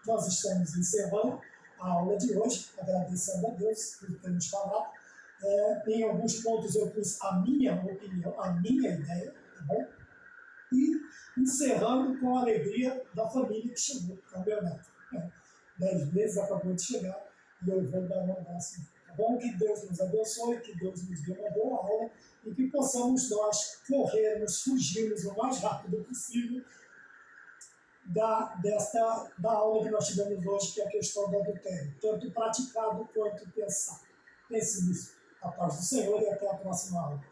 nós estamos encerrando a aula de hoje, agradecendo a Deus por ter nos falado. Em alguns pontos eu pus a minha opinião, a minha ideia, tá bom? E encerrando com a alegria da família que chegou, é o meu neto. 10 meses acabou de chegar e eu vou dar um abraço. Tá bom? Que Deus nos abençoe, que Deus nos dê uma boa aula e que possamos nós corrermos, fugirmos o mais rápido possível da aula que nós tivemos hoje, que é a questão do adultério, tanto praticado quanto pensado. Pense nisso. A paz do Senhor e até a próxima aula.